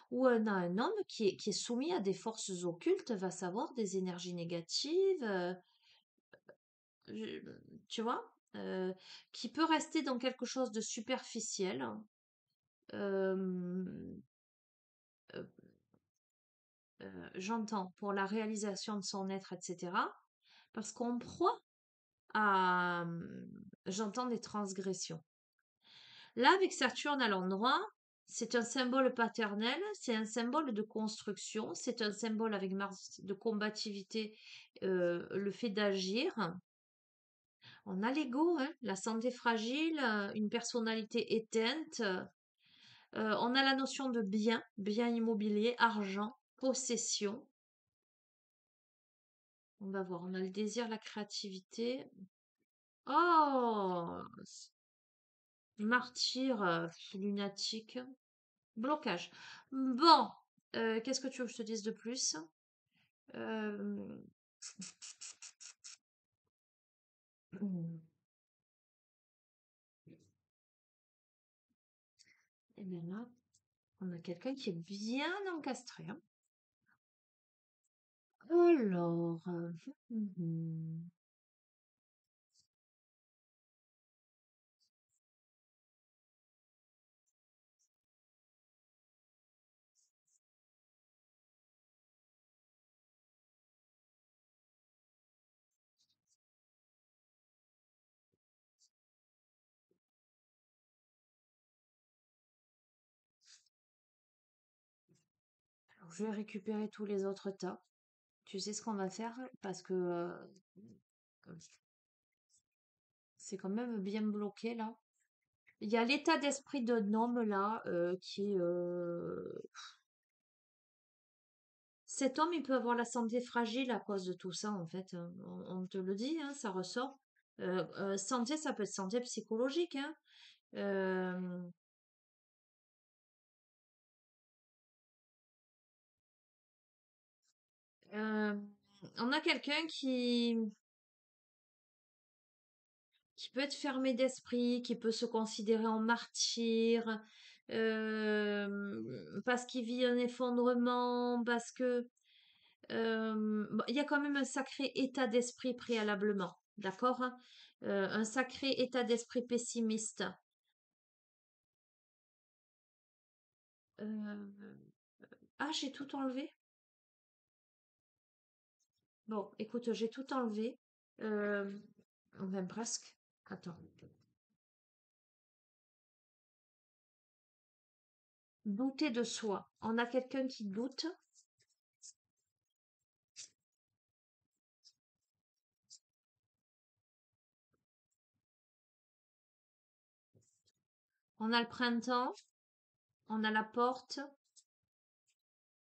Ou on a un homme qui est soumis à des forces occultes, va savoir, des énergies négatives, je- tu vois, qui peut rester dans quelque chose de superficiel. euh, euh, j'entends, pour la réalisation de son être, etc. Parce qu'on proie à, j'entends, des transgressions. Là, avec Saturne à l'endroit, c'est un symbole paternel, c'est un symbole de construction, c'est un symbole avec Mars de combativité, le fait d'agir. On a l'ego, hein, la santé fragile, une personnalité éteinte. On a la notion de bien, bien immobilier, argent, possession. On va voir, on a le désir, la créativité. Oh, martyr, lunatique. Blocage. Bon, qu'est-ce que tu veux que je te dise de plus? Euh, Et bien là, on a quelqu'un qui est bien encastré, hein. Alors, alors, je vais récupérer tous les autres tas. Tu sais ce qu'on va faire? Parce que C'est quand même bien bloqué là. Il y a l'état d'esprit d'un homme là qui est... Cet homme, il peut avoir la santé fragile à cause de tout ça, en fait. On te le dit, hein, ça ressort. Santé, ça peut être santé psychologique, hein. Euh, euh, on a quelqu'un qui peut être fermé d'esprit, qui peut se considérer en martyr, parce qu'il vit un effondrement, parce que bon, il y a quand même un sacré état d'esprit préalablement, d'accord? Hein. Un sacré état d'esprit pessimiste. Euh, Ah, j'ai tout enlevé. Bon, écoute, j'ai tout enlevé. Euh, Enfin, presque. Attends. Douter de soi. On a quelqu'un qui doute. On a le printemps. On a la porte.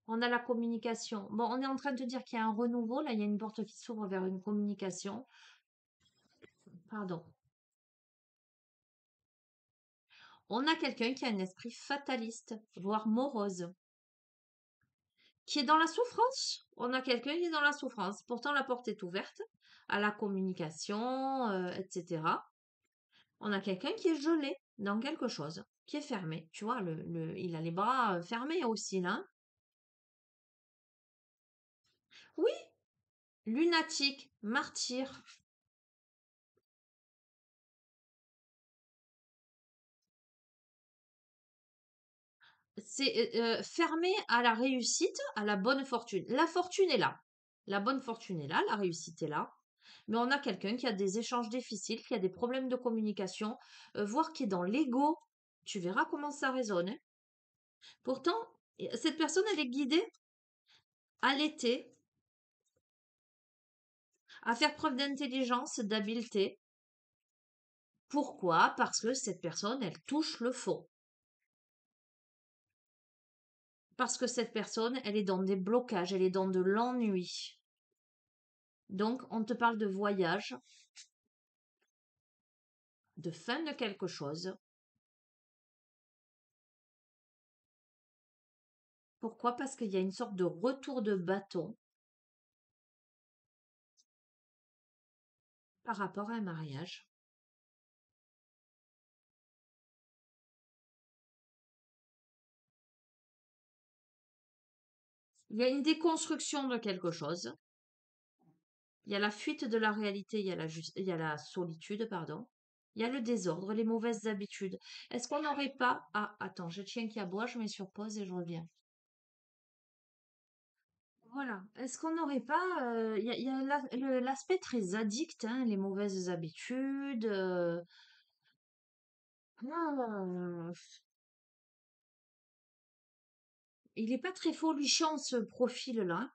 On a la communication. Bon, on est en train de te dire qu'il y a un renouveau. Là, il y a une porte qui s'ouvre vers une communication. Pardon. On a quelqu'un qui a un esprit fataliste, voire morose, qui est dans la souffrance. On a quelqu'un qui est dans la souffrance. Pourtant, la porte est ouverte à la communication, etc. On a quelqu'un qui est gelé dans quelque chose, qui est fermé. Tu vois, il a les bras fermés aussi, là. Oui, lunatique, martyr. C'est fermé à la réussite, à la bonne fortune. La fortune est là. La bonne fortune est là, la réussite est là. Mais on a quelqu'un qui a des échanges difficiles, qui a des problèmes de communication, voire qui est dans l'ego. Tu verras comment ça résonne, hein. Pourtant, cette personne, elle est guidée à l'été, à faire preuve d'intelligence, d'habileté. Pourquoi? Parce que cette personne, elle touche le fond. Parce que cette personne, elle est dans des blocages, elle est dans de l'ennui. Donc, on te parle de voyage, de fin de quelque chose. Pourquoi? Parce qu'il y a une sorte de retour de bâton par rapport à un mariage. Il y a une déconstruction de quelque chose. Il y a la fuite de la réalité, il y a la solitude, pardon. Il y a le désordre, les mauvaises habitudes. Est-ce qu'on n'aurait pas... Ah, attends, j'ai le chien qui aboie, je mets sur pause et je reviens. Voilà. Est-ce qu'on n'aurait pas... il y a l'aspect très addict, hein, les mauvaises habitudes. Ah, il n'est pas très folichon, ce profil-là.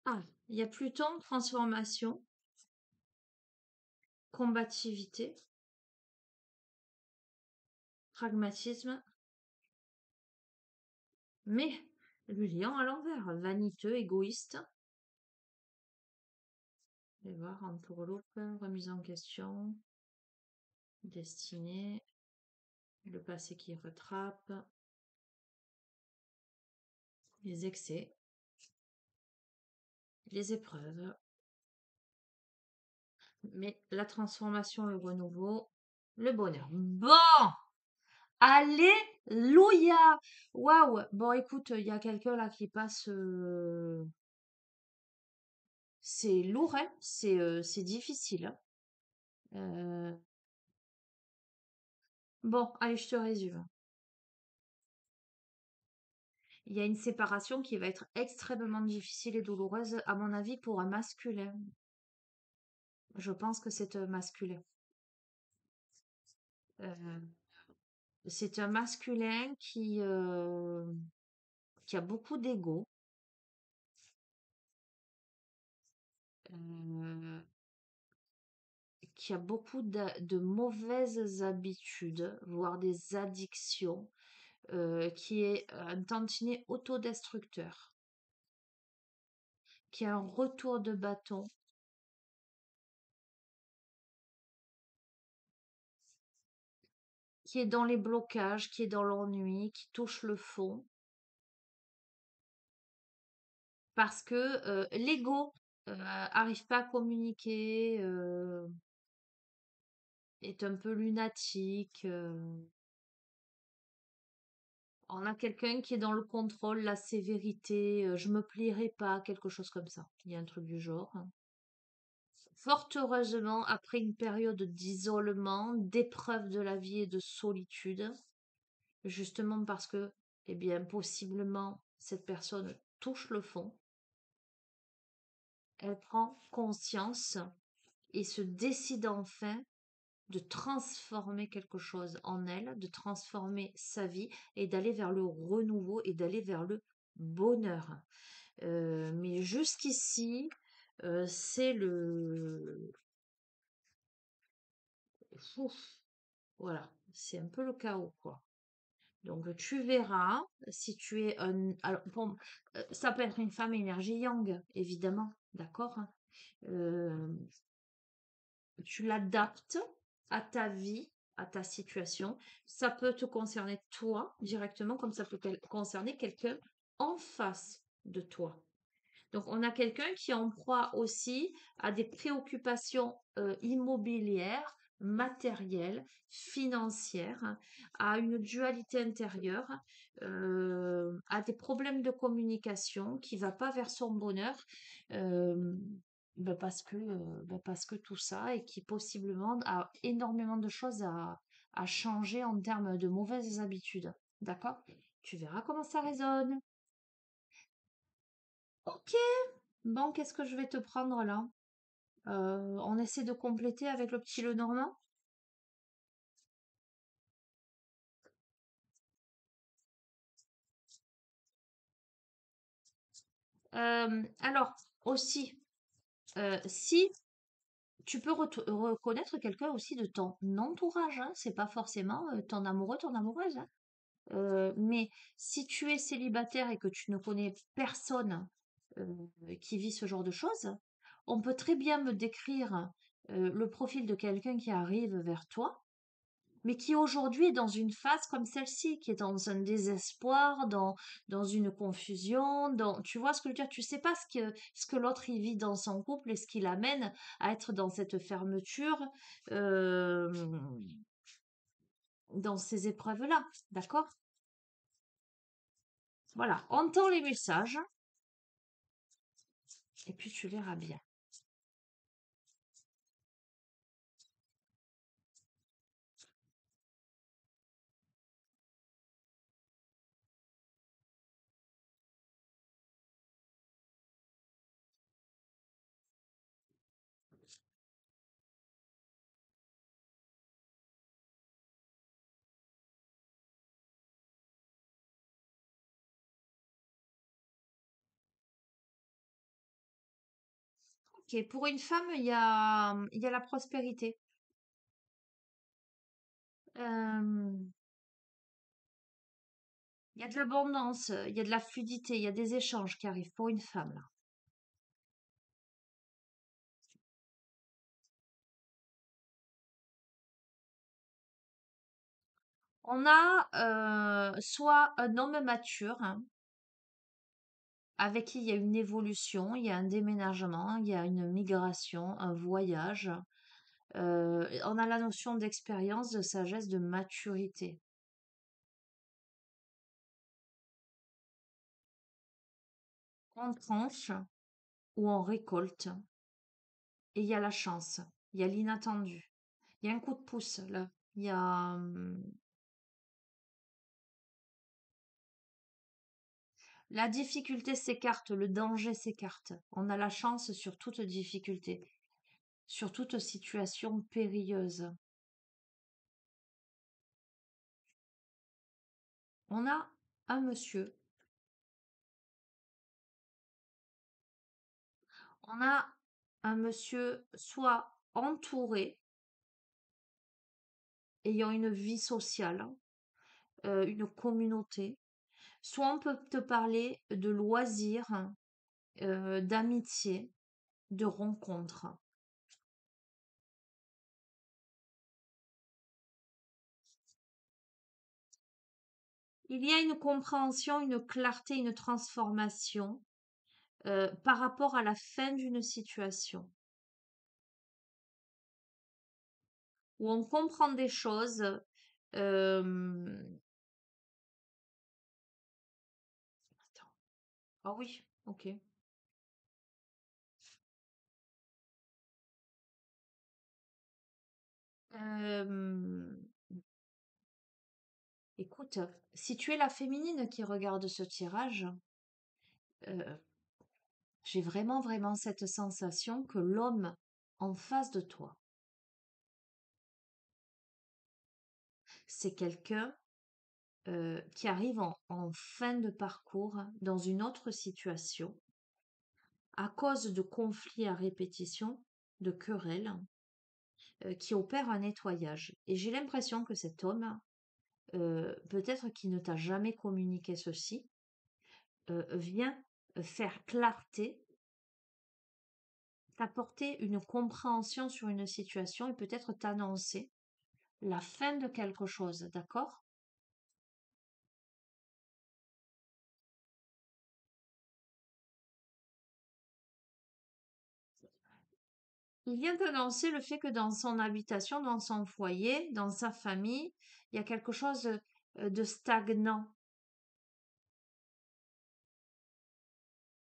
Ah, il y a Pluton, transformation, combativité, pragmatisme, mais le lion à l'envers, vaniteux, égoïste. Je vais voir, entourloupe, remise en question, destinée, le passé qui rattrape, les excès, les épreuves, mais la transformation, le renouveau, le bonheur. Bon, alléluia. Waouh. Bon, écoute, il y a quelqu'un là qui passe. C'est lourd, hein. C'est difficile, hein. Euh, Bon, allez, je te résume. Il y a une séparation qui va être extrêmement difficile et douloureuse, à mon avis, pour un masculin. Je pense que c'est un masculin. Euh, c'est un masculin qui a beaucoup d'ego, euh, qui a beaucoup de mauvaises habitudes, voire des addictions, qui est un tantinet autodestructeur, qui a un retour de bâton, qui est dans les blocages, qui est dans l'ennui, qui touche le fond, parce que l'ego arrive pas à communiquer, est un peu lunatique. On a quelqu'un qui est dans le contrôle, la sévérité, je me plierai pas, quelque chose comme ça. Il y a un truc du genre, hein. Fort heureusement, après une période d'isolement, d'épreuve de la vie et de solitude, justement parce que, eh bien, possiblement, cette personne touche le fond, elle prend conscience et se décide enfin de transformer quelque chose en elle, de transformer sa vie et d'aller vers le renouveau et d'aller vers le bonheur. Mais jusqu'ici, c'est le... Ouf, voilà, c'est un peu le chaos, quoi. Donc, tu verras si tu es un... Alors, bon, ça peut être une femme énergie yang, évidemment, d'accord? Euh, Tu l'adaptes à ta vie, à ta situation. Ça peut te concerner toi directement, comme ça peut concerner quelqu'un en face de toi. Donc, on a quelqu'un qui est en proie aussi à des préoccupations immobilières, matérielles, financières, hein, à une dualité intérieure, à des problèmes de communication, qui va pas vers son bonheur, euh, parce que tout ça, et qui possiblement a énormément de choses à changer en termes de mauvaises habitudes. D'accord? Tu verras comment ça résonne. Ok. Bon, qu'est-ce que je vais te prendre là? On essaie de compléter avec le petit Lenormand? Alors, aussi, si tu peux reconnaître quelqu'un aussi de ton entourage, hein, c'est pas forcément ton amoureux, ton amoureuse, hein. Mais si tu es célibataire et que tu ne connais personne qui vit ce genre de choses, on peut très bien me décrire le profil de quelqu'un qui arrive vers toi, mais qui aujourd'hui est dans une phase comme celle-ci, qui est dans un désespoir, dans une confusion, tu vois ce que je veux dire? Tu sais pas ce que l'autre il vit dans son couple et ce qui l'amène à être dans cette fermeture, euh, dans ces épreuves-là, d'accord? Voilà, entends les messages et puis tu verras bien. Ok, pour une femme, il y a la prospérité. Euh, il y a de l'abondance, il y a de la fluidité, il y a des échanges qui arrivent pour une femme, là. On a soit un homme mature, hein, avec qui il y a une évolution, il y a un déménagement, il y a une migration, un voyage. On a la notion d'expérience, de sagesse, de maturité. On tranche ou on récolte. Et il y a la chance, il y a l'inattendu, il y a un coup de pouce là. Il y a la difficulté s'écarte, le danger s'écarte. On a la chance sur toute difficulté, sur toute situation périlleuse. On a un monsieur, on a un monsieur soit entouré, ayant une vie sociale, une communauté. Soit on peut te parler de loisirs, d'amitié, de rencontres. Il y a une compréhension, une clarté, une transformation par rapport à la fin d'une situation, où on comprend des choses. euh, Attends. Ah oui, ok. Euh, Écoute, si tu es la féminine qui regarde ce tirage, euh, j'ai vraiment, vraiment cette sensation que l'homme en face de toi, c'est quelqu'un qui arrive en fin de parcours dans une autre situation à cause de conflits à répétition, de querelles, qui opèrent un nettoyage. Et j'ai l'impression que cet homme, peut-être qu'il ne t'a jamais communiqué ceci, vient faire clarté, t'apporter une compréhension sur une situation et peut-être t'annoncer la fin de quelque chose, d'accord? Il vient t'annoncer le fait que dans son habitation, dans son foyer, dans sa famille, il y a quelque chose de stagnant.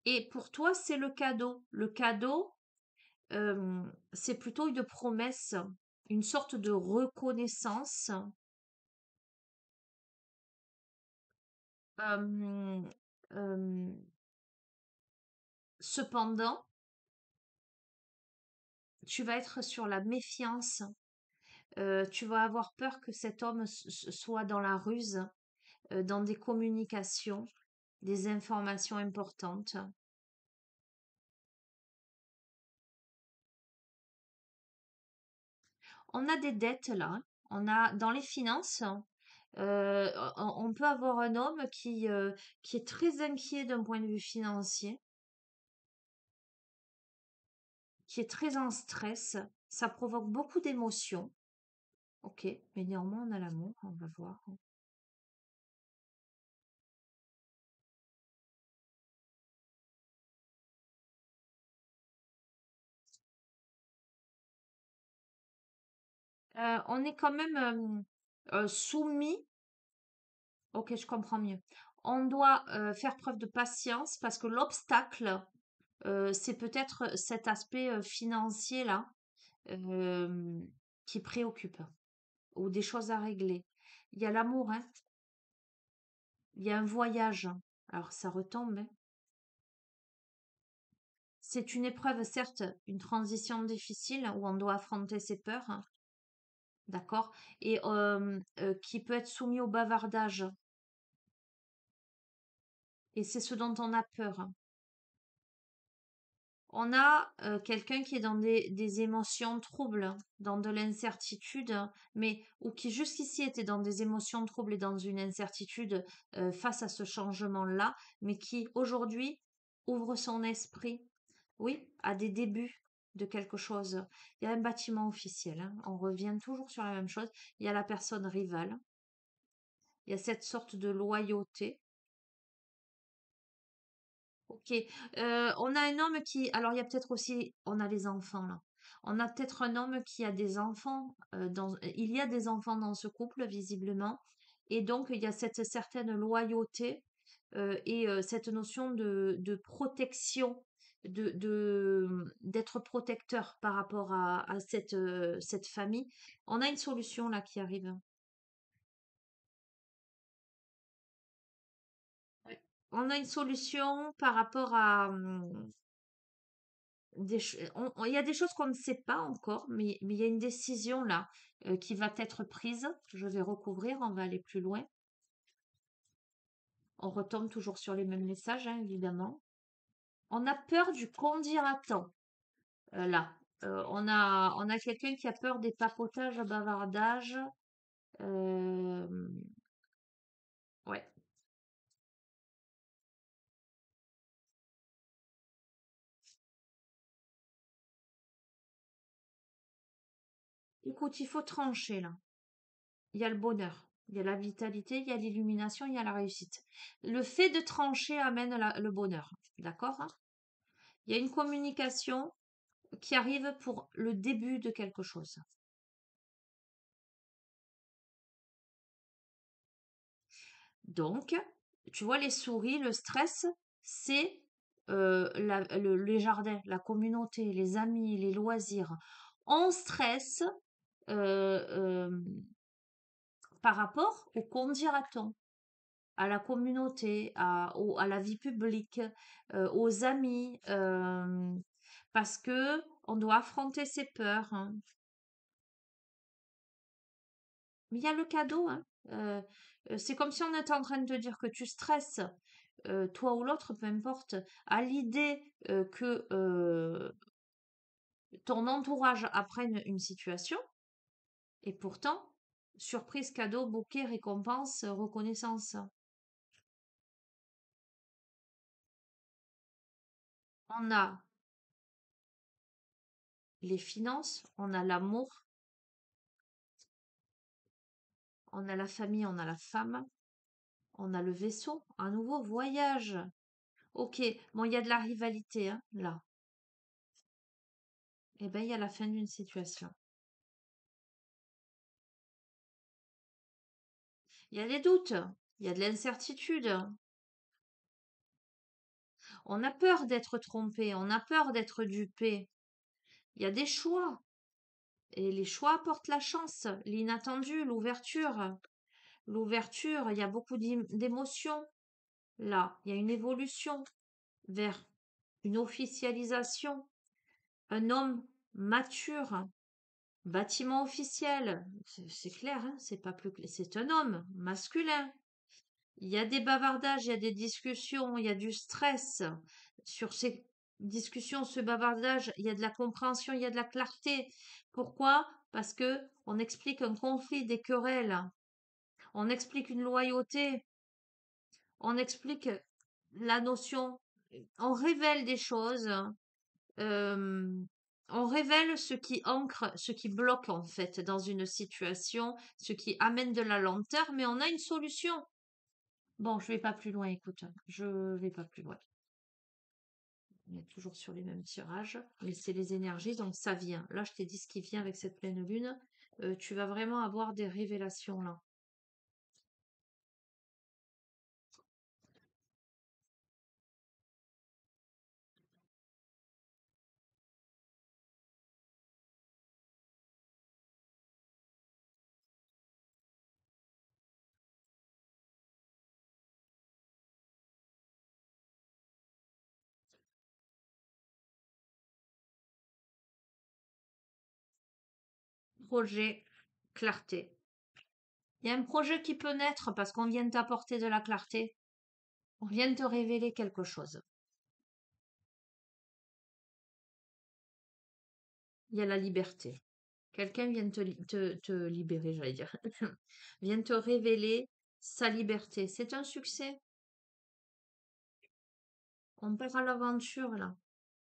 Et pour toi, c'est le cadeau. Le cadeau, c'est plutôt une promesse, une sorte de reconnaissance. Euh, euh, Cependant, tu vas être sur la méfiance. Tu vas avoir peur que cet homme soit dans la ruse, dans des communications, des informations importantes. On a des dettes là, hein. On a dans les finances, on peut avoir un homme qui est très inquiet d'un point de vue financier, qui est très en stress. Ça provoque beaucoup d'émotions. Ok, mais néanmoins, on a l'amour, on va voir. On est quand même soumis. Ok, je comprends mieux. On doit faire preuve de patience parce que l'obstacle, c'est peut-être cet aspect financier là euh, qui préoccupe ou des choses à régler. Il y a l'amour, hein. Il y a un voyage. Alors ça retombe, hein. C'est une épreuve, certes, une transition difficile où on doit affronter ses peurs, hein, d'accord, et qui peut être soumis au bavardage. Et c'est ce dont on a peur. On a quelqu'un qui est dans des émotions troubles, dans de l'incertitude, mais ou qui jusqu'ici était dans des émotions troubles et dans une incertitude face à ce changement-là, mais qui aujourd'hui ouvre son esprit, oui, à des débuts de quelque chose. Il y a un bâtiment officiel, hein, on revient toujours sur la même chose. Il y a la personne rivale, il y a cette sorte de loyauté. Ok. On a un homme qui. Alors, il y a peut-être aussi. On a les enfants, là. On a peut-être un homme qui a des enfants. Il y a des enfants dans ce couple, visiblement. Et donc, il y a cette certaine loyauté et cette notion de protection, d'être protecteur par rapport à cette famille. On a une solution, là, qui arrive. Ouais. On a une solution par rapport à, il y a des choses qu'on ne sait pas encore, mais il y a une décision là qui va être prise. Je vais recouvrir, on va aller plus loin. On retombe toujours sur les mêmes messages, hein, évidemment. On a peur du qu'on dira-t-on là. On a quelqu'un qui a peur des papotages, bavardages. Écoute, il faut trancher là. Il y a le bonheur, il y a la vitalité, il y a l'illumination, il y a la réussite. Le fait de trancher amène le bonheur. D'accord, hein? Il y a une communication qui arrive pour le début de quelque chose. Donc, tu vois, les souris, le stress, c'est les jardins, la communauté, les amis, les loisirs. On stresse euh, euh, par rapport au qu'on dira-t-on, à la communauté, à la vie publique, aux amis, parce que on doit affronter ses peurs, hein. Mais il y a le cadeau, hein. C'est comme si on était en train de te dire que tu stresses, toi ou l'autre, peu importe, à l'idée que ton entourage apprenne une situation, et pourtant, surprise, cadeau, bouquet, récompense, reconnaissance. On a les finances, on a l'amour, on a la famille, on a la femme, on a le vaisseau, un nouveau voyage. Ok, bon, il y a de la rivalité, hein, là. Eh bien, il y a la fin d'une situation. Il y a des doutes, il y a de l'incertitude. On a peur d'être trompé, on a peur d'être dupé. Il y a des choix. Et les choix apportent la chance, l'inattendu, l'ouverture. L'ouverture, il y a beaucoup d'émotions. Là, il y a une évolution vers une officialisation. Un homme mature, bâtiment officiel. C'est clair, hein, c'est pas plus clair. C'est un homme masculin. Il y a des bavardages, il y a des discussions, il y a du stress. Sur ces discussions, ce bavardage, il y a de la compréhension, il y a de la clarté. Pourquoi? Parce que on explique un conflit, des querelles, on explique une loyauté, on explique la notion, on révèle des choses, euh, on révèle ce qui ancre, ce qui bloque en fait dans une situation, ce qui amène de la lenteur, mais on a une solution. Bon, je vais pas plus loin, écoute, je vais pas plus loin. On est toujours sur les mêmes tirages, mais c'est les énergies, donc ça vient. Là, je t'ai dit ce qui vient avec cette pleine lune. Tu vas vraiment avoir des révélations là. Projet, clarté. Il y a un projet qui peut naître parce qu'on vient t'apporter de la clarté. On vient de te révéler quelque chose. Il y a la liberté. Quelqu'un vient te libérer, j'allais dire. Vient te révéler sa liberté. C'est un succès. On part à l'aventure là.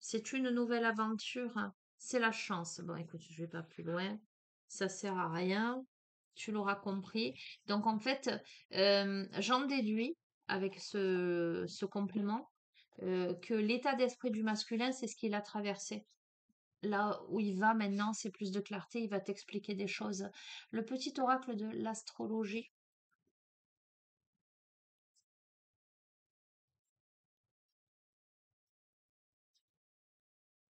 C'est une nouvelle aventure, hein. C'est la chance. Bon, écoute, je vais pas plus loin. Ça sert à rien. Tu l'auras compris. Donc, en fait, j'en déduis avec ce complément que l'état d'esprit du masculin, c'est ce qu'il a traversé. Là où il va maintenant, c'est plus de clarté. Il va t'expliquer des choses. Le petit oracle de l'astrologie.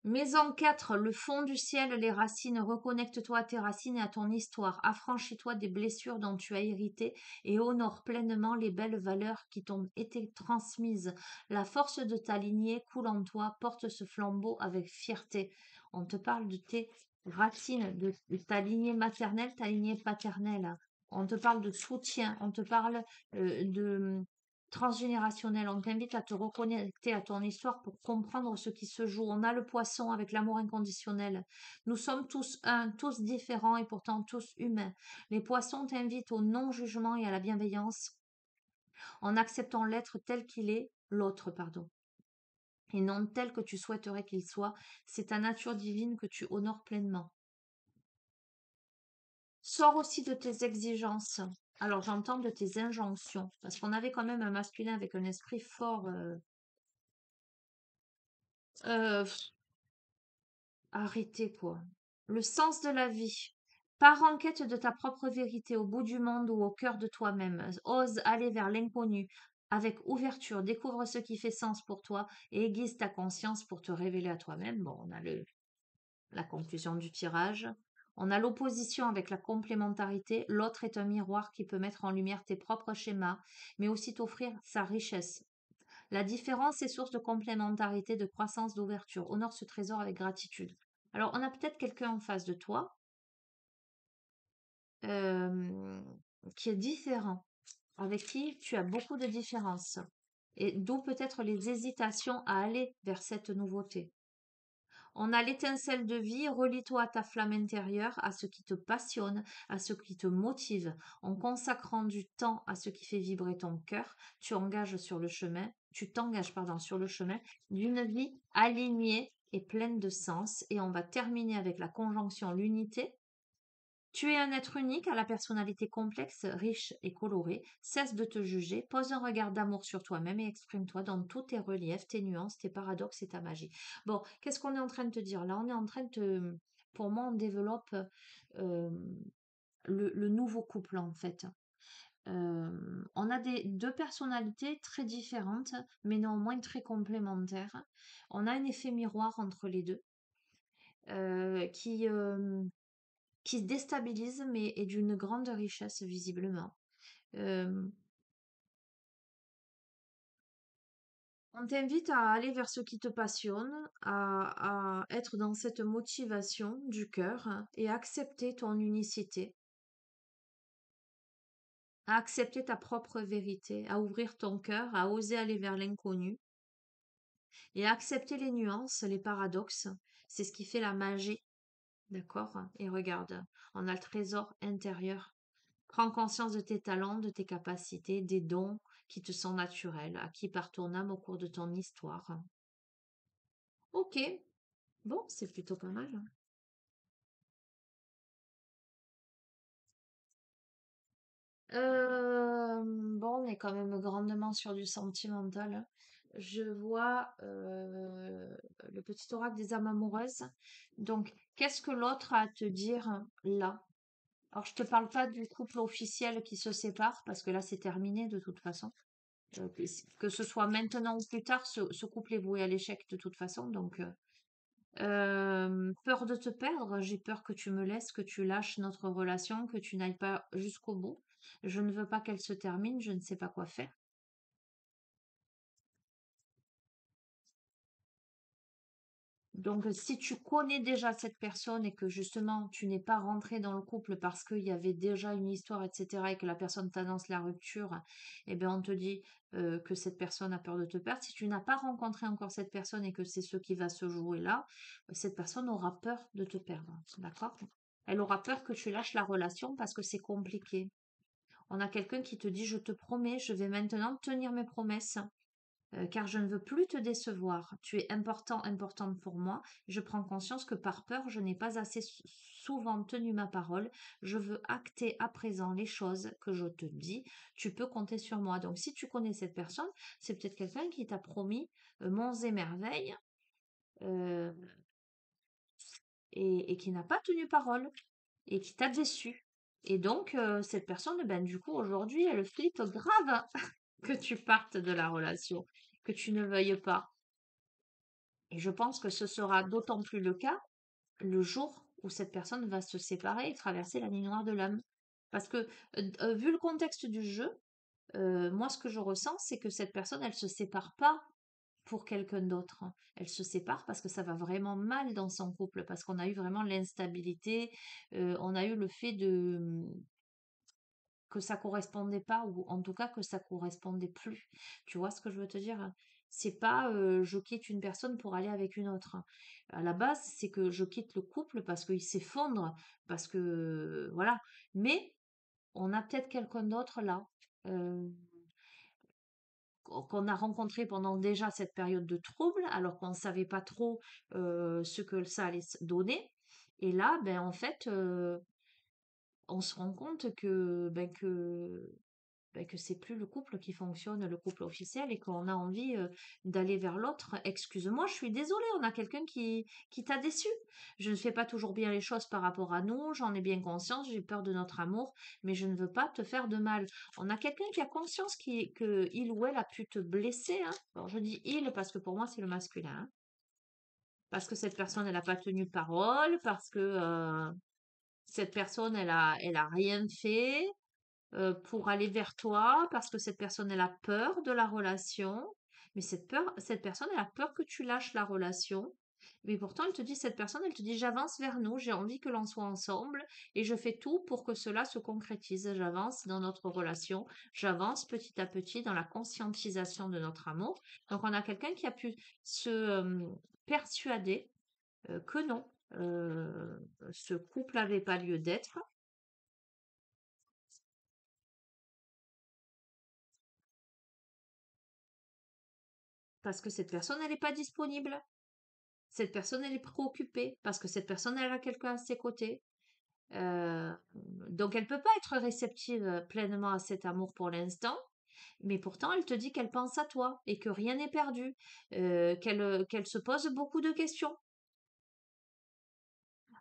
Mets en quatre le fond du ciel, les racines, reconnecte-toi à tes racines et à ton histoire, affranchis-toi des blessures dont tu as hérité et honore pleinement les belles valeurs qui t'ont été transmises. La force de ta lignée coule en toi, porte ce flambeau avec fierté. On te parle de tes racines, de ta lignée maternelle, ta lignée paternelle. On te parle de soutien, on te parle de transgénérationnel. On t'invite à te reconnecter à ton histoire pour comprendre ce qui se joue. On a le poisson avec l'amour inconditionnel. Nous sommes tous un, tous différents et pourtant tous humains. Les poissons t'invitent au non-jugement et à la bienveillance en acceptant l'être tel qu'il est, l'autre, pardon, et non tel que tu souhaiterais qu'il soit. C'est ta nature divine que tu honores pleinement. Sors aussi de tes exigences. Alors j'entends de tes injonctions, parce qu'on avait quand même un masculin avec un esprit fort. Pff, arrêtez quoi. Le sens de la vie. Pars en quête de ta propre vérité au bout du monde ou au cœur de toi-même. Ose aller vers l'inconnu. Avec ouverture, découvre ce qui fait sens pour toi et aiguise ta conscience pour te révéler à toi-même. Bon, on a la conclusion du tirage. On a l'opposition avec la complémentarité. L'autre est un miroir qui peut mettre en lumière tes propres schémas, mais aussi t'offrir sa richesse. La différence est source de complémentarité, de croissance, d'ouverture. Honore ce trésor avec gratitude. Alors, on a peut-être quelqu'un en face de toi euh, qui est différent, avec qui tu as beaucoup de différences, et d'où peut-être les hésitations à aller vers cette nouveauté. On a l'étincelle de vie, relie-toi à ta flamme intérieure, à ce qui te passionne, à ce qui te motive. En consacrant du temps à ce qui fait vibrer ton cœur, tu t'engages pardon, sur le chemin d'une vie alignée et pleine de sens. Et on va terminer avec la conjonction l'unité. Tu es un être unique à la personnalité complexe, riche et colorée. Cesse de te juger, pose un regard d'amour sur toi-même et exprime-toi dans tous tes reliefs, tes nuances, tes paradoxes et ta magie. Bon, qu'est-ce qu'on est en train de te dire là? On est en train de te... Pour moi, on développe euh, le nouveau couple en fait. On a deux personnalités très différentes, mais néanmoins très complémentaires. On a un effet miroir entre les deux euh, qui, euh, qui se déstabilise, mais est d'une grande richesse visiblement. Euh, on t'invite à aller vers ce qui te passionne, à être dans cette motivation du cœur et à accepter ton unicité, à accepter ta propre vérité, à ouvrir ton cœur, à oser aller vers l'inconnu et à accepter les nuances, les paradoxes. C'est ce qui fait la magie, d'accord? Et regarde, on a le trésor intérieur. Prends conscience de tes talents, de tes capacités, des dons qui te sont naturels, acquis par ton âme au cours de ton histoire. Ok, bon, c'est plutôt pas mal. Bon, on est quand même grandement sur du sentimental. Je vois le petit oracle des âmes amoureuses. Donc, qu'est-ce que l'autre a à te dire là? Alors, je te parle pas du couple officiel qui se sépare, parce que là, c'est terminé de toute façon. Que ce soit maintenant ou plus tard, ce couple est voué à l'échec de toute façon. Donc, peur de te perdre, j'ai peur que tu me laisses, que tu lâches notre relation, que tu n'ailles pas jusqu'au bout. Je ne veux pas qu'elle se termine, je ne sais pas quoi faire. Donc, si tu connais déjà cette personne et que justement tu n'es pas rentré dans le couple parce qu'il y avait déjà une histoire, etc., et que la personne t'annonce la rupture, eh bien, on te dit que cette personne a peur de te perdre. Si tu n'as pas rencontré encore cette personne et que c'est ce qui va se jouer là, cette personne aura peur de te perdre. D'accord? Elle aura peur que tu lâches la relation parce que c'est compliqué. On a quelqu'un qui te dit, je te promets, je vais maintenant tenir mes promesses car je ne veux plus te décevoir. Tu es important, importante pour moi. Je prends conscience que par peur, je n'ai pas assez souvent tenu ma parole. Je veux acter à présent les choses que je te dis. Tu peux compter sur moi. Donc, si tu connais cette personne, c'est peut-être quelqu'un qui t'a promis monts et merveilles euh, et qui n'a pas tenu parole et qui t'a déçu. Et donc, cette personne, ben, du coup, aujourd'hui, elle flippe grave que tu partes de la relation, que tu ne veuilles pas. Et je pense que ce sera d'autant plus le cas le jour où cette personne va se séparer et traverser la ligne noire de l'âme. Parce que, vu le contexte du jeu, moi, ce que je ressens, c'est que cette personne, elle se sépare pas pour quelqu'un d'autre. Elle se sépare parce que ça va vraiment mal dans son couple, parce qu'on a eu vraiment l'instabilité, on a eu le fait de que ça correspondait pas ou en tout cas que ça correspondait plus. Tu vois ce que je veux te dire? C'est pas je quitte une personne pour aller avec une autre. À la base, c'est que je quitte le couple parce qu'il s'effondre, parce que voilà. Mais on a peut-être quelqu'un d'autre là euh, qu'on a rencontré pendant déjà cette période de trouble, alors qu'on ne savait pas trop ce que ça allait donner. Et là, ben en fait, on se rend compte que c'est plus le couple qui fonctionne, le couple officiel, et qu'on a envie d'aller vers l'autre. Excuse-moi, je suis désolée, on a quelqu'un qui t'a déçu. Je ne fais pas toujours bien les choses par rapport à nous, j'en ai bien conscience, j'ai peur de notre amour, mais je ne veux pas te faire de mal. On a quelqu'un qui a conscience que il ou elle a pu te blesser, hein. Alors je dis il parce que pour moi c'est le masculin, hein. Parce que cette personne, elle n'a pas tenu parole, parce que cette personne, elle a rien fait pour aller vers toi parce que cette personne, elle a peur de la relation. Mais cette personne, elle a peur que tu lâches la relation. Mais pourtant, elle te dit, cette personne, elle te dit, j'avance vers nous, j'ai envie que l'on soit ensemble et je fais tout pour que cela se concrétise. J'avance dans notre relation, j'avance petit à petit dans la conscientisation de notre amour. Donc, on a quelqu'un qui a pu se persuader que non, ce couple n'avait pas lieu d'être parce que cette personne, elle n'est pas disponible. Cette personne, elle est préoccupée parce que cette personne, elle a quelqu'un à ses côtés. Donc, elle peut pas être réceptive pleinement à cet amour pour l'instant, mais pourtant, elle te dit qu'elle pense à toi et que rien n'est perdu, qu'elle se pose beaucoup de questions.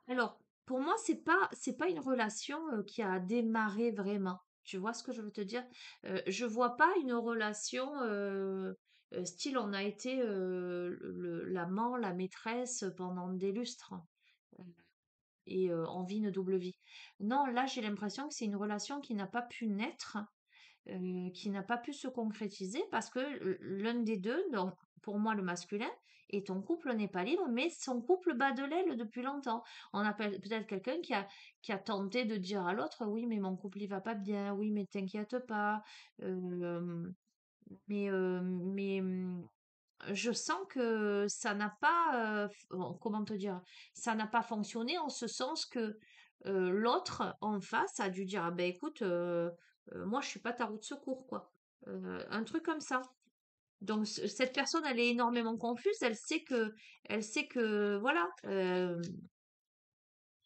Alors, pour moi, c'est pas une relation qui a démarré vraiment. Tu vois ce que je veux te dire? Je vois pas une relation style on a été l'amant, la maîtresse pendant des lustres et on vit une double vie. Non, là, j'ai l'impression que c'est une relation qui n'a pas pu naître, qui n'a pas pu se concrétiser parce que l'un des deux, donc pour moi le masculin, et ton couple n'est pas libre, mais son couple bat de l'aile depuis longtemps. On a peut-être quelqu'un qui a tenté de dire à l'autre, oui, mais mon couple il va pas bien, oui, mais t'inquiète pas, euh, mais je sens que ça n'a pas, comment te dire, ça n'a pas fonctionné en ce sens que l'autre en face a dû dire, ah ben écoute, moi je suis pas ta roue de secours, quoi. Un truc comme ça. Donc cette personne, elle est énormément confuse. Elle sait que, voilà,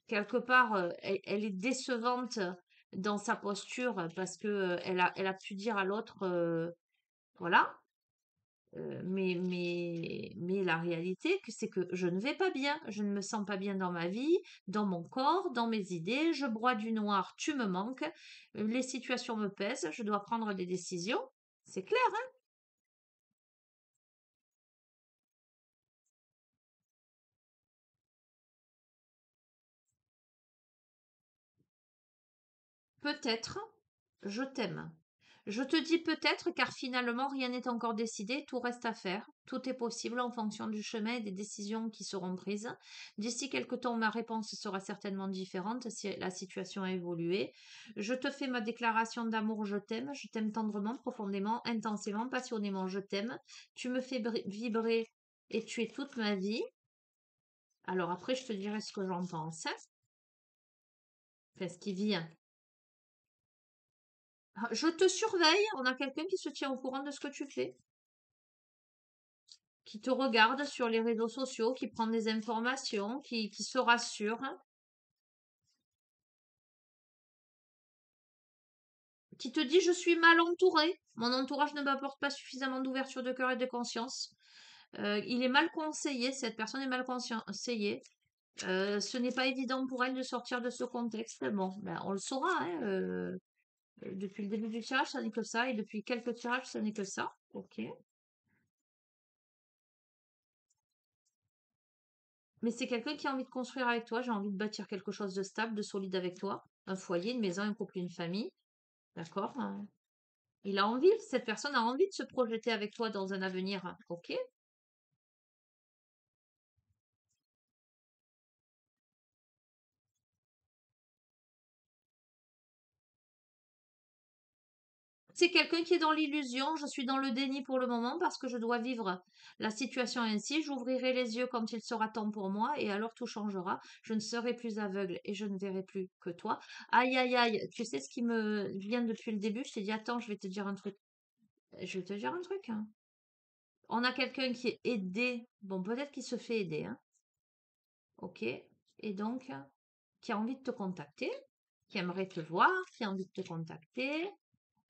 quelque part, elle est décevante dans sa posture parce que elle a pu dire à l'autre, voilà. Mais la réalité, c'est que je ne vais pas bien. Je ne me sens pas bien dans ma vie, dans mon corps, dans mes idées. Je broie du noir, tu me manques. Les situations me pèsent, je dois prendre des décisions. C'est clair, hein? Peut-être, je t'aime. Je te dis peut-être car finalement rien n'est encore décidé, tout reste à faire, tout est possible en fonction du chemin et des décisions qui seront prises. D'ici quelque temps, ma réponse sera certainement différente si la situation a évolué. Je te fais ma déclaration d'amour, je t'aime tendrement, profondément, intensément, passionnément, je t'aime. Tu me fais vibrer et tu es toute ma vie. Alors après, je te dirai ce que j'en pense, hein. Enfin, ce qui vient. Ah, je te surveille, on a quelqu'un qui se tient au courant de ce que tu fais, qui te regarde sur les réseaux sociaux, qui prend des informations, qui se rassure, qui te dit je suis mal entouré, mon entourage ne m'apporte pas suffisamment d'ouverture de cœur et de conscience. Il est mal conseillé, cette personne est mal conseillée. Ce n'est pas évident pour elle de sortir de ce contexte. Bon, ben, on le saura, hein, depuis le début du tirage, ça n'est que ça, et depuis quelques tirages, ça n'est que ça. Ok. Mais c'est quelqu'un qui a envie de construire avec toi. J'ai envie de bâtir quelque chose de stable, de solide avec toi. Un foyer, une maison, un couple, une famille. D'accord? Hein. Il a envie, cette personne a envie de se projeter avec toi dans un avenir. Ok? C'est quelqu'un qui est dans l'illusion. Je suis dans le déni pour le moment parce que je dois vivre la situation ainsi. J'ouvrirai les yeux quand il sera temps pour moi et alors tout changera. Je ne serai plus aveugle et je ne verrai plus que toi. Aïe, aïe, aïe. Tu sais ce qui me vient depuis le début? Je t'ai dit, attends, je vais te dire un truc. Je vais te dire un truc, hein. On a quelqu'un qui est aidé. Bon, peut-être qu'il se fait aider, hein. Ok. Et donc, qui a envie de te contacter. qui aimerait te voir, qui a envie de te contacter.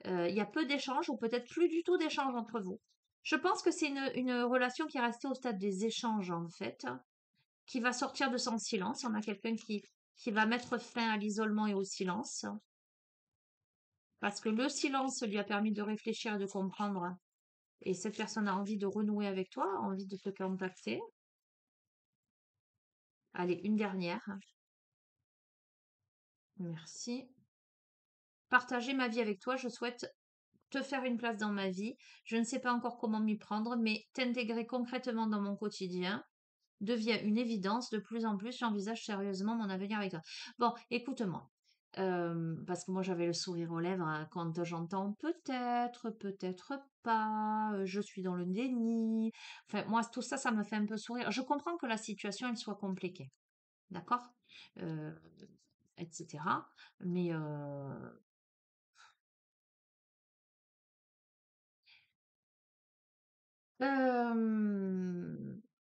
Il y a peu d'échanges ou peut-être plus du tout d'échanges entre vous. Je pense que c'est une relation qui est restée au stade des échanges en fait, qui va sortir de son silence. On a quelqu'un qui va mettre fin à l'isolement et au silence, parce que le silence lui a permis de réfléchir et de comprendre. Et cette personne a envie de renouer avec toi, a envie de te contacter. Allez, une dernière. Merci. Partager ma vie avec toi, je souhaite te faire une place dans ma vie. Je ne sais pas encore comment m'y prendre, mais t'intégrer concrètement dans mon quotidien devient une évidence. De plus en plus, j'envisage sérieusement mon avenir avec toi. Bon, écoute-moi. Parce que moi j'avais le sourire aux lèvres quand j'entends peut-être, peut-être pas, je suis dans le déni. Enfin, moi, tout ça, ça me fait un peu sourire. Je comprends que la situation, elle soit compliquée, d'accord? Euh, etc. Mais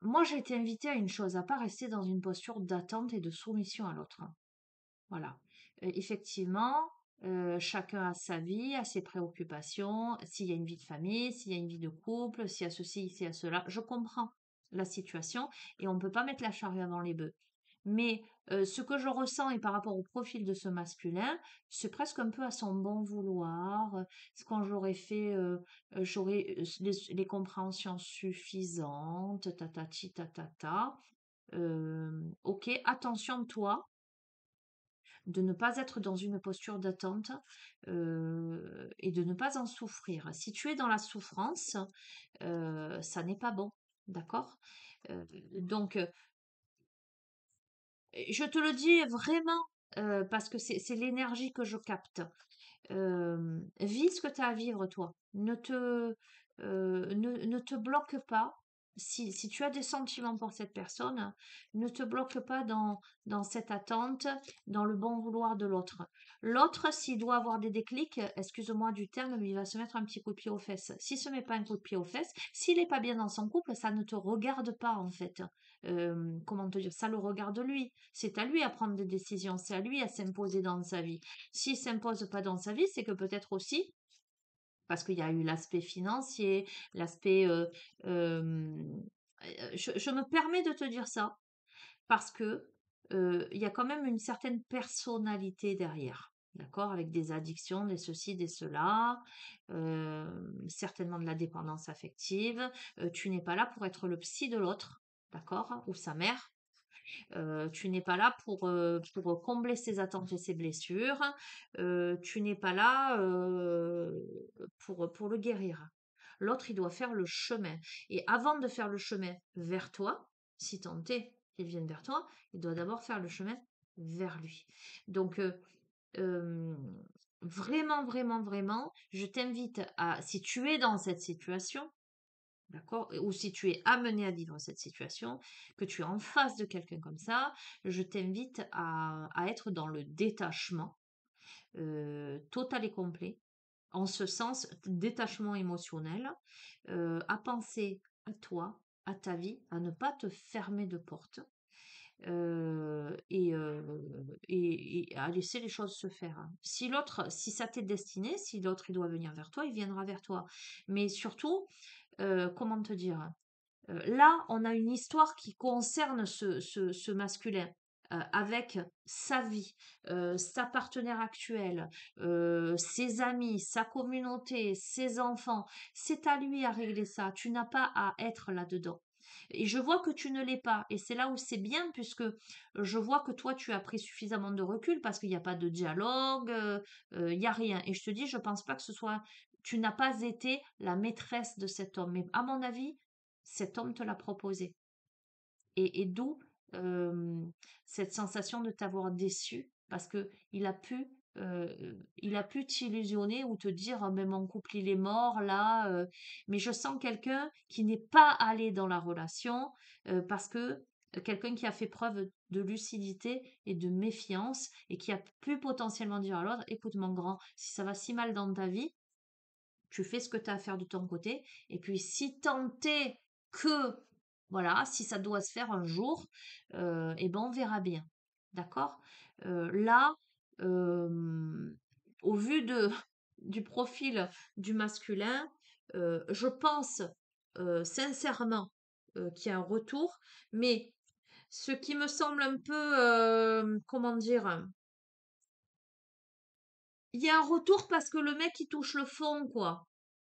moi, j'ai été invitée à une chose, à pas rester dans une posture d'attente et de soumission à l'autre. Voilà. Effectivement, chacun a sa vie, a ses préoccupations, s'il y a une vie de famille, s'il y a une vie de couple, s'il y a ceci, s'il y a cela. Je comprends la situation et on ne peut pas mettre la charrue avant les bœufs. Mais ce que je ressens et par rapport au profil de ce masculin, c'est presque un peu à son bon vouloir. Quand j'aurais fait, j'aurais les compréhensions suffisantes, tatati tatata. Ok, attention toi de ne pas être dans une posture d'attente et de ne pas en souffrir. Si tu es dans la souffrance, ça n'est pas bon, d'accord? Donc, je te le dis vraiment parce que c'est l'énergie que je capte. Vis ce que tu as à vivre, toi. Ne te bloque pas. Si tu as des sentiments pour cette personne, ne te bloque pas dans cette attente, dans le bon vouloir de l'autre. L'autre, s'il doit avoir des déclics, excuse-moi du terme, mais il va se mettre un petit coup de pied aux fesses. S'il se met pas un coup de pied aux fesses, s'il n'est pas bien dans son couple, ça ne te regarde pas en fait. Comment te dire, ça le regarde lui. C'est à lui à prendre des décisions, c'est à lui à s'imposer dans sa vie. S'il s'impose pas dans sa vie, c'est que peut-être aussi, parce qu'il y a eu l'aspect financier, l'aspect... je me permets de te dire ça, parce que il y a quand même une certaine personnalité derrière. D'accord? Avec des addictions, des ceci, des cela, certainement de la dépendance affective. Tu n'es pas là pour être le psy de l'autre, d'accord? Ou sa mère. Tu n'es pas là pour combler ses attentes et ses blessures. Tu n'es pas là pour le guérir. L'autre, il doit faire le chemin. Et avant de faire le chemin vers toi, si tant est qu'il vienne vers toi, il doit d'abord faire le chemin vers lui. Donc, euh, vraiment, vraiment, vraiment, je t'invite à, si tu es dans cette situation, d'accord? Ou si tu es amené à vivre cette situation, que tu es en face de quelqu'un comme ça, je t'invite à être dans le détachement total et complet. En ce sens, détachement émotionnel, à penser à toi, à ta vie, à ne pas te fermer de porte et à laisser les choses se faire. Si l'autre, si ça t'est destiné, si l'autre il doit venir vers toi, il viendra vers toi. Mais surtout, comment te dire? Là, on a une histoire qui concerne ce masculin. Avec sa vie, sa partenaire actuelle, ses amis, sa communauté, ses enfants. C'est à lui à régler ça. Tu n'as pas à être là-dedans. Et je vois que tu ne l'es pas. Et c'est là où c'est bien, puisque je vois que toi, tu as pris suffisamment de recul parce qu'il n'y a pas de dialogue, il n'y a rien. Et je te dis, je pense pas que ce soit. Tu n'as pas été la maîtresse de cet homme. Mais à mon avis, cet homme te l'a proposé. Et d'où cette sensation de t'avoir déçu parce que il a pu t'illusionner ou te dire oh, mais mon couple il est mort là. Mais je sens quelqu'un qui n'est pas allé dans la relation parce que quelqu'un qui a fait preuve de lucidité et de méfiance et qui a pu potentiellement dire à l'autre écoute mon grand, si ça va si mal dans ta vie, tu fais ce que tu as à faire de ton côté. Et puis, si tant est que, voilà, si ça doit se faire un jour, eh ben, on verra bien. D'accord. Là, euh, au vu du profil du masculin, je pense sincèrement qu'il y a un retour, mais ce qui me semble un peu, comment dire, il y a un retour parce que le mec il touche le fond, quoi.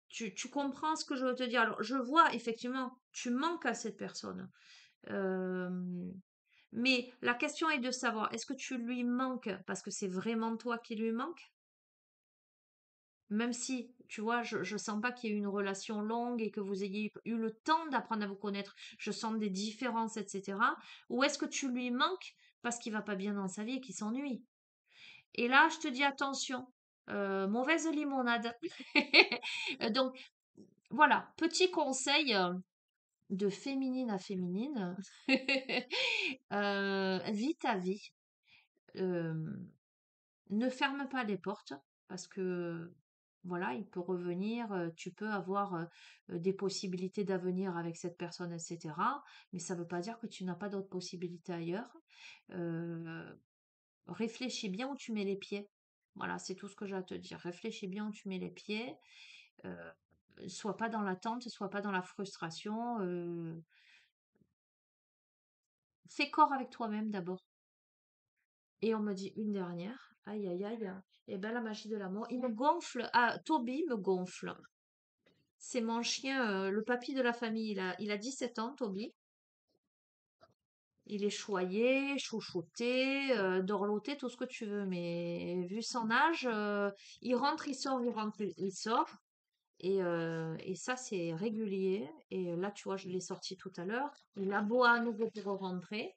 Tu comprends ce que je veux te dire? Alors, je vois effectivement, tu manques à cette personne. Euh, mais la question est de savoir, est-ce que tu lui manques parce que c'est vraiment toi qui lui manque? Même si, tu vois, je sens pas qu'il y ait eu une relation longue et que vous ayez eu le temps d'apprendre à vous connaître. Je sens des différences, etc. Ou est-ce que tu lui manques parce qu'il va pas bien dans sa vie et qu'il s'ennuie? Et là, je te dis attention, mauvaise limonade. Donc, voilà, petit conseil de féminine à féminine. Vis ta vie. euh, Ne ferme pas les portes parce que voilà, il peut revenir, tu peux avoir des possibilités d'avenir avec cette personne, etc. Mais ça ne veut pas dire que tu n'as pas d'autres possibilités ailleurs. Euh, Réfléchis bien où tu mets les pieds. Voilà, c'est tout ce que j'ai à te dire. Réfléchis bien où tu mets les pieds. Euh, Sois pas dans l'attente, sois pas dans la frustration. Fais corps avec toi-même d'abord. Et on me dit une dernière. Aïe, aïe, aïe. Et ben la magie de l'amour. Il me gonfle. Ah, Toby me gonfle. C'est mon chien, le papy de la famille. Il a 17 ans, Toby. Il est choyé, chouchouté, dorloté, tout ce que tu veux. Mais vu son âge, il rentre, il sort, il rentre, il sort. Et ça, c'est régulier. Et là, tu vois, je l'ai sorti tout à l'heure. Il aboie à nouveau pour rentrer.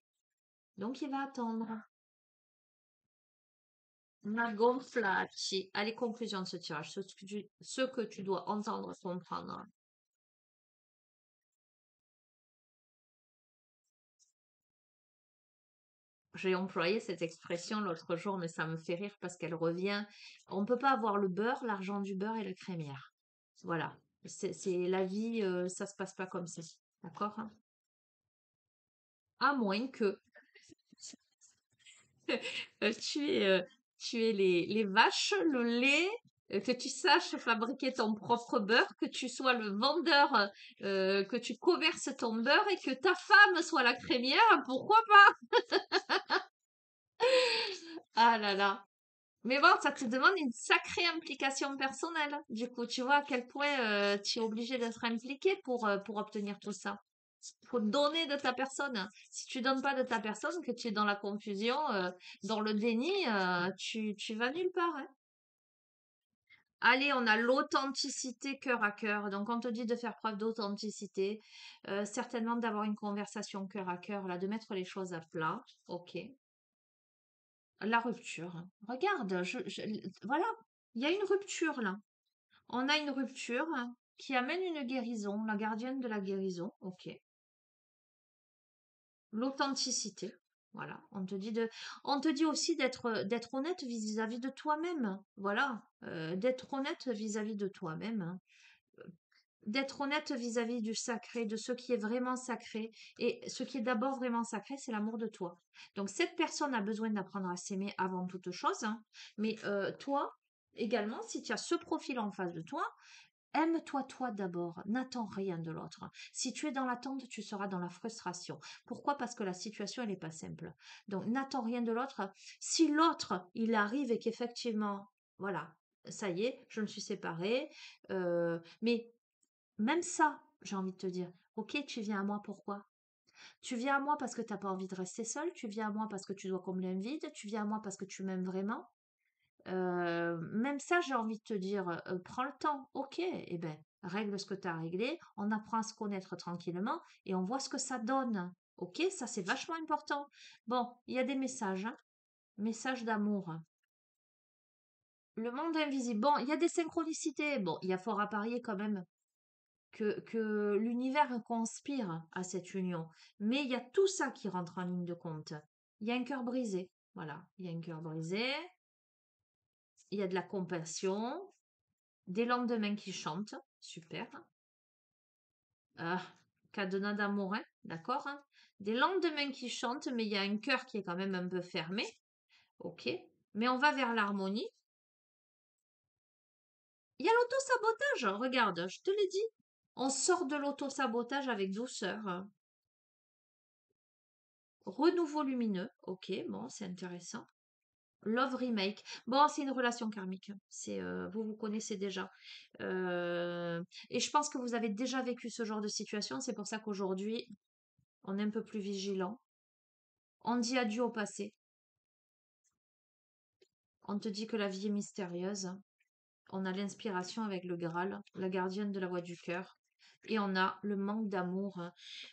Donc, il va attendre. Ma gonflacci. Allez, conclusion de ce tirage. Ce que tu dois entendre, comprendre. J'ai employé cette expression l'autre jour, mais ça me fait rire parce qu'elle revient. On ne peut pas avoir le beurre, l'argent du beurre et la crémière. Voilà. C'est la vie, ça se passe pas comme ça. D'accord? À moins que tu aies les vaches, le lait, que tu saches fabriquer ton propre beurre, que tu sois le vendeur, que tu commerces ton beurre et que ta femme soit la crémière, pourquoi pas? Ah là là. Mais bon, ça te demande une sacrée implication personnelle. Du coup, tu vois à quel point tu es obligé d'être impliqué pour obtenir tout ça. Il faut donner de ta personne. Si tu donnes pas de ta personne, que tu es dans la confusion, dans le déni, tu vas nulle part, hein. Allez, on a l'authenticité cœur à cœur. Donc, on te dit de faire preuve d'authenticité, certainement d'avoir une conversation cœur à cœur, là, de mettre les choses à plat. Ok. La rupture. Regarde, voilà, il y a une rupture là. On a une rupture qui amène une guérison, la gardienne de la guérison. Ok. L'authenticité. Voilà. On te dit aussi d'être honnête vis-à-vis de toi-même. Voilà. D'être honnête vis-à-vis de toi-même, hein. D'être honnête vis-à-vis du sacré, de ce qui est vraiment sacré. Et ce qui est d'abord vraiment sacré, c'est l'amour de toi. Donc cette personne a besoin d'apprendre à s'aimer avant toute chose, hein. Mais toi, également, si tu as ce profil en face de toi, aime-toi toi d'abord, n'attends rien de l'autre. Si tu es dans l'attente, tu seras dans la frustration. Pourquoi? Parce que la situation, elle n'est pas simple. Donc n'attends rien de l'autre. Si l'autre, il arrive et qu'effectivement, voilà, ça y est, je me suis séparée, mais même ça, j'ai envie de te dire, ok, tu viens à moi pourquoi? Tu viens à moi parce que tu n'as pas envie de rester seul, tu viens à moi parce que tu dois combler un vide, tu viens à moi parce que tu m'aimes vraiment. Même ça, j'ai envie de te dire, prends le temps, ok, eh ben, règle ce que tu as réglé, on apprend à se connaître tranquillement et on voit ce que ça donne. Ok, ça c'est vachement important. Bon, il y a des messages, hein, messages d'amour. Le monde invisible. Bon, il y a des synchronicités. Bon, il y a fort à parier quand même que l'univers conspire à cette union. Mais il y a tout ça qui rentre en ligne de compte. Il y a un cœur brisé. Voilà, il y a un cœur brisé, il y a de la compassion, des lendemains qui chantent. Super. Ah, cadenas d'amour, hein, d'accord, hein. Des lendemains qui chantent, mais il y a un cœur qui est quand même un peu fermé. Ok. mais on va vers l'harmonie. Il y a l'auto-sabotage, regarde, je te l'ai dit. On sort de l'auto-sabotage avec douceur. Renouveau lumineux, ok, bon, c'est intéressant. Love Remake. Bon, c'est une relation karmique. C'est vous vous connaissez déjà. Et je pense que vous avez déjà vécu ce genre de situation. C'est pour ça qu'aujourd'hui, on est un peu plus vigilant. On dit adieu au passé. On te dit que la vie est mystérieuse. On a l'inspiration avec le Graal, la gardienne de la voix du cœur. Et on a le manque d'amour.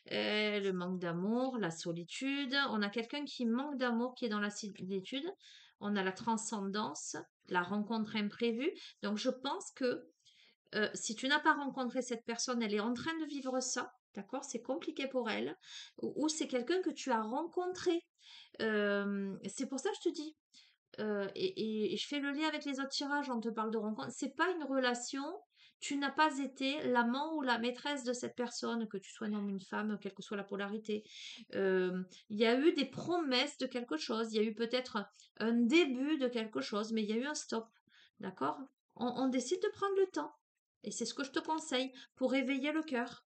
Le manque d'amour, la solitude. On a quelqu'un qui manque d'amour, qui est dans la solitude. On a la transcendance, la rencontre imprévue. Donc je pense que si tu n'as pas rencontré cette personne, elle est en train de vivre ça. D'accord? C'est compliqué pour elle. Ou c'est quelqu'un que tu as rencontré. C'est pour ça que je te dis, et je fais le lien avec les autres tirages, on te parle de rencontre. C'est pas une relation, tu n'as pas été l'amant ou la maîtresse de cette personne, que tu sois un homme ou une femme, quelle que soit la polarité. Il y a eu des promesses de quelque chose, il y a eu peut-être un début de quelque chose, mais il y a eu un stop. D'accord? On décide de prendre le temps. Et c'est ce que je te conseille pour réveiller le cœur,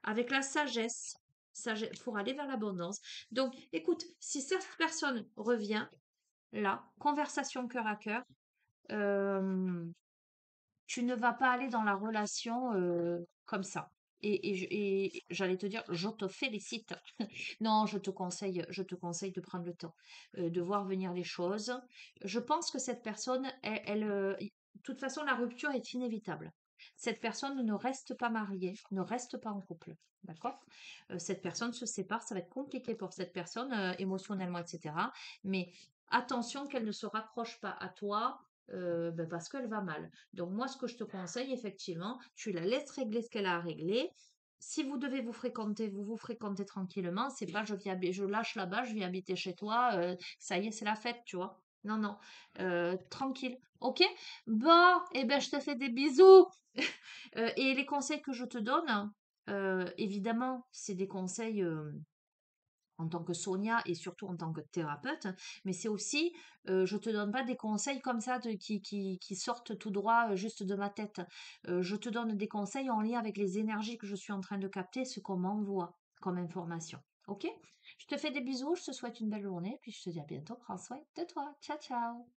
avec la sagesse, pour aller vers l'abondance. Donc, écoute, si cette personne revient, là, conversation cœur à cœur, euh, tu ne vas pas aller dans la relation comme ça. Et j'allais te dire, je te félicite. Non, je te conseille de prendre le temps, de voir venir les choses. Je pense que cette personne, de toute façon, la rupture est inévitable. Cette personne ne reste pas mariée, ne reste pas en couple. D'accord? Cette personne se sépare, ça va être compliqué pour cette personne, émotionnellement, etc. Mais attention qu'elle ne se raccroche pas à toi, ben parce qu'elle va mal. Donc moi, ce que je te conseille, effectivement, tu la laisses régler ce qu'elle a à régler. Si vous devez vous fréquenter, vous vous fréquentez tranquillement. C'est pas je lâche là-bas, je viens habiter chez toi, ça y est, c'est la fête, tu vois. Non, non, tranquille. Ok? Bon, eh ben, je te fais des bisous. Et les conseils que je te donne, évidemment, c'est des conseils en tant que Sonia et surtout en tant que thérapeute, mais c'est aussi, je te donne pas des conseils comme ça qui sortent tout droit juste de ma tête. Je te donne des conseils en lien avec les énergies que je suis en train de capter, ce qu'on m'envoie comme information. Ok? Je te fais des bisous, je te souhaite une belle journée, puis je te dis à bientôt. Prends soin de toi. Ciao, ciao.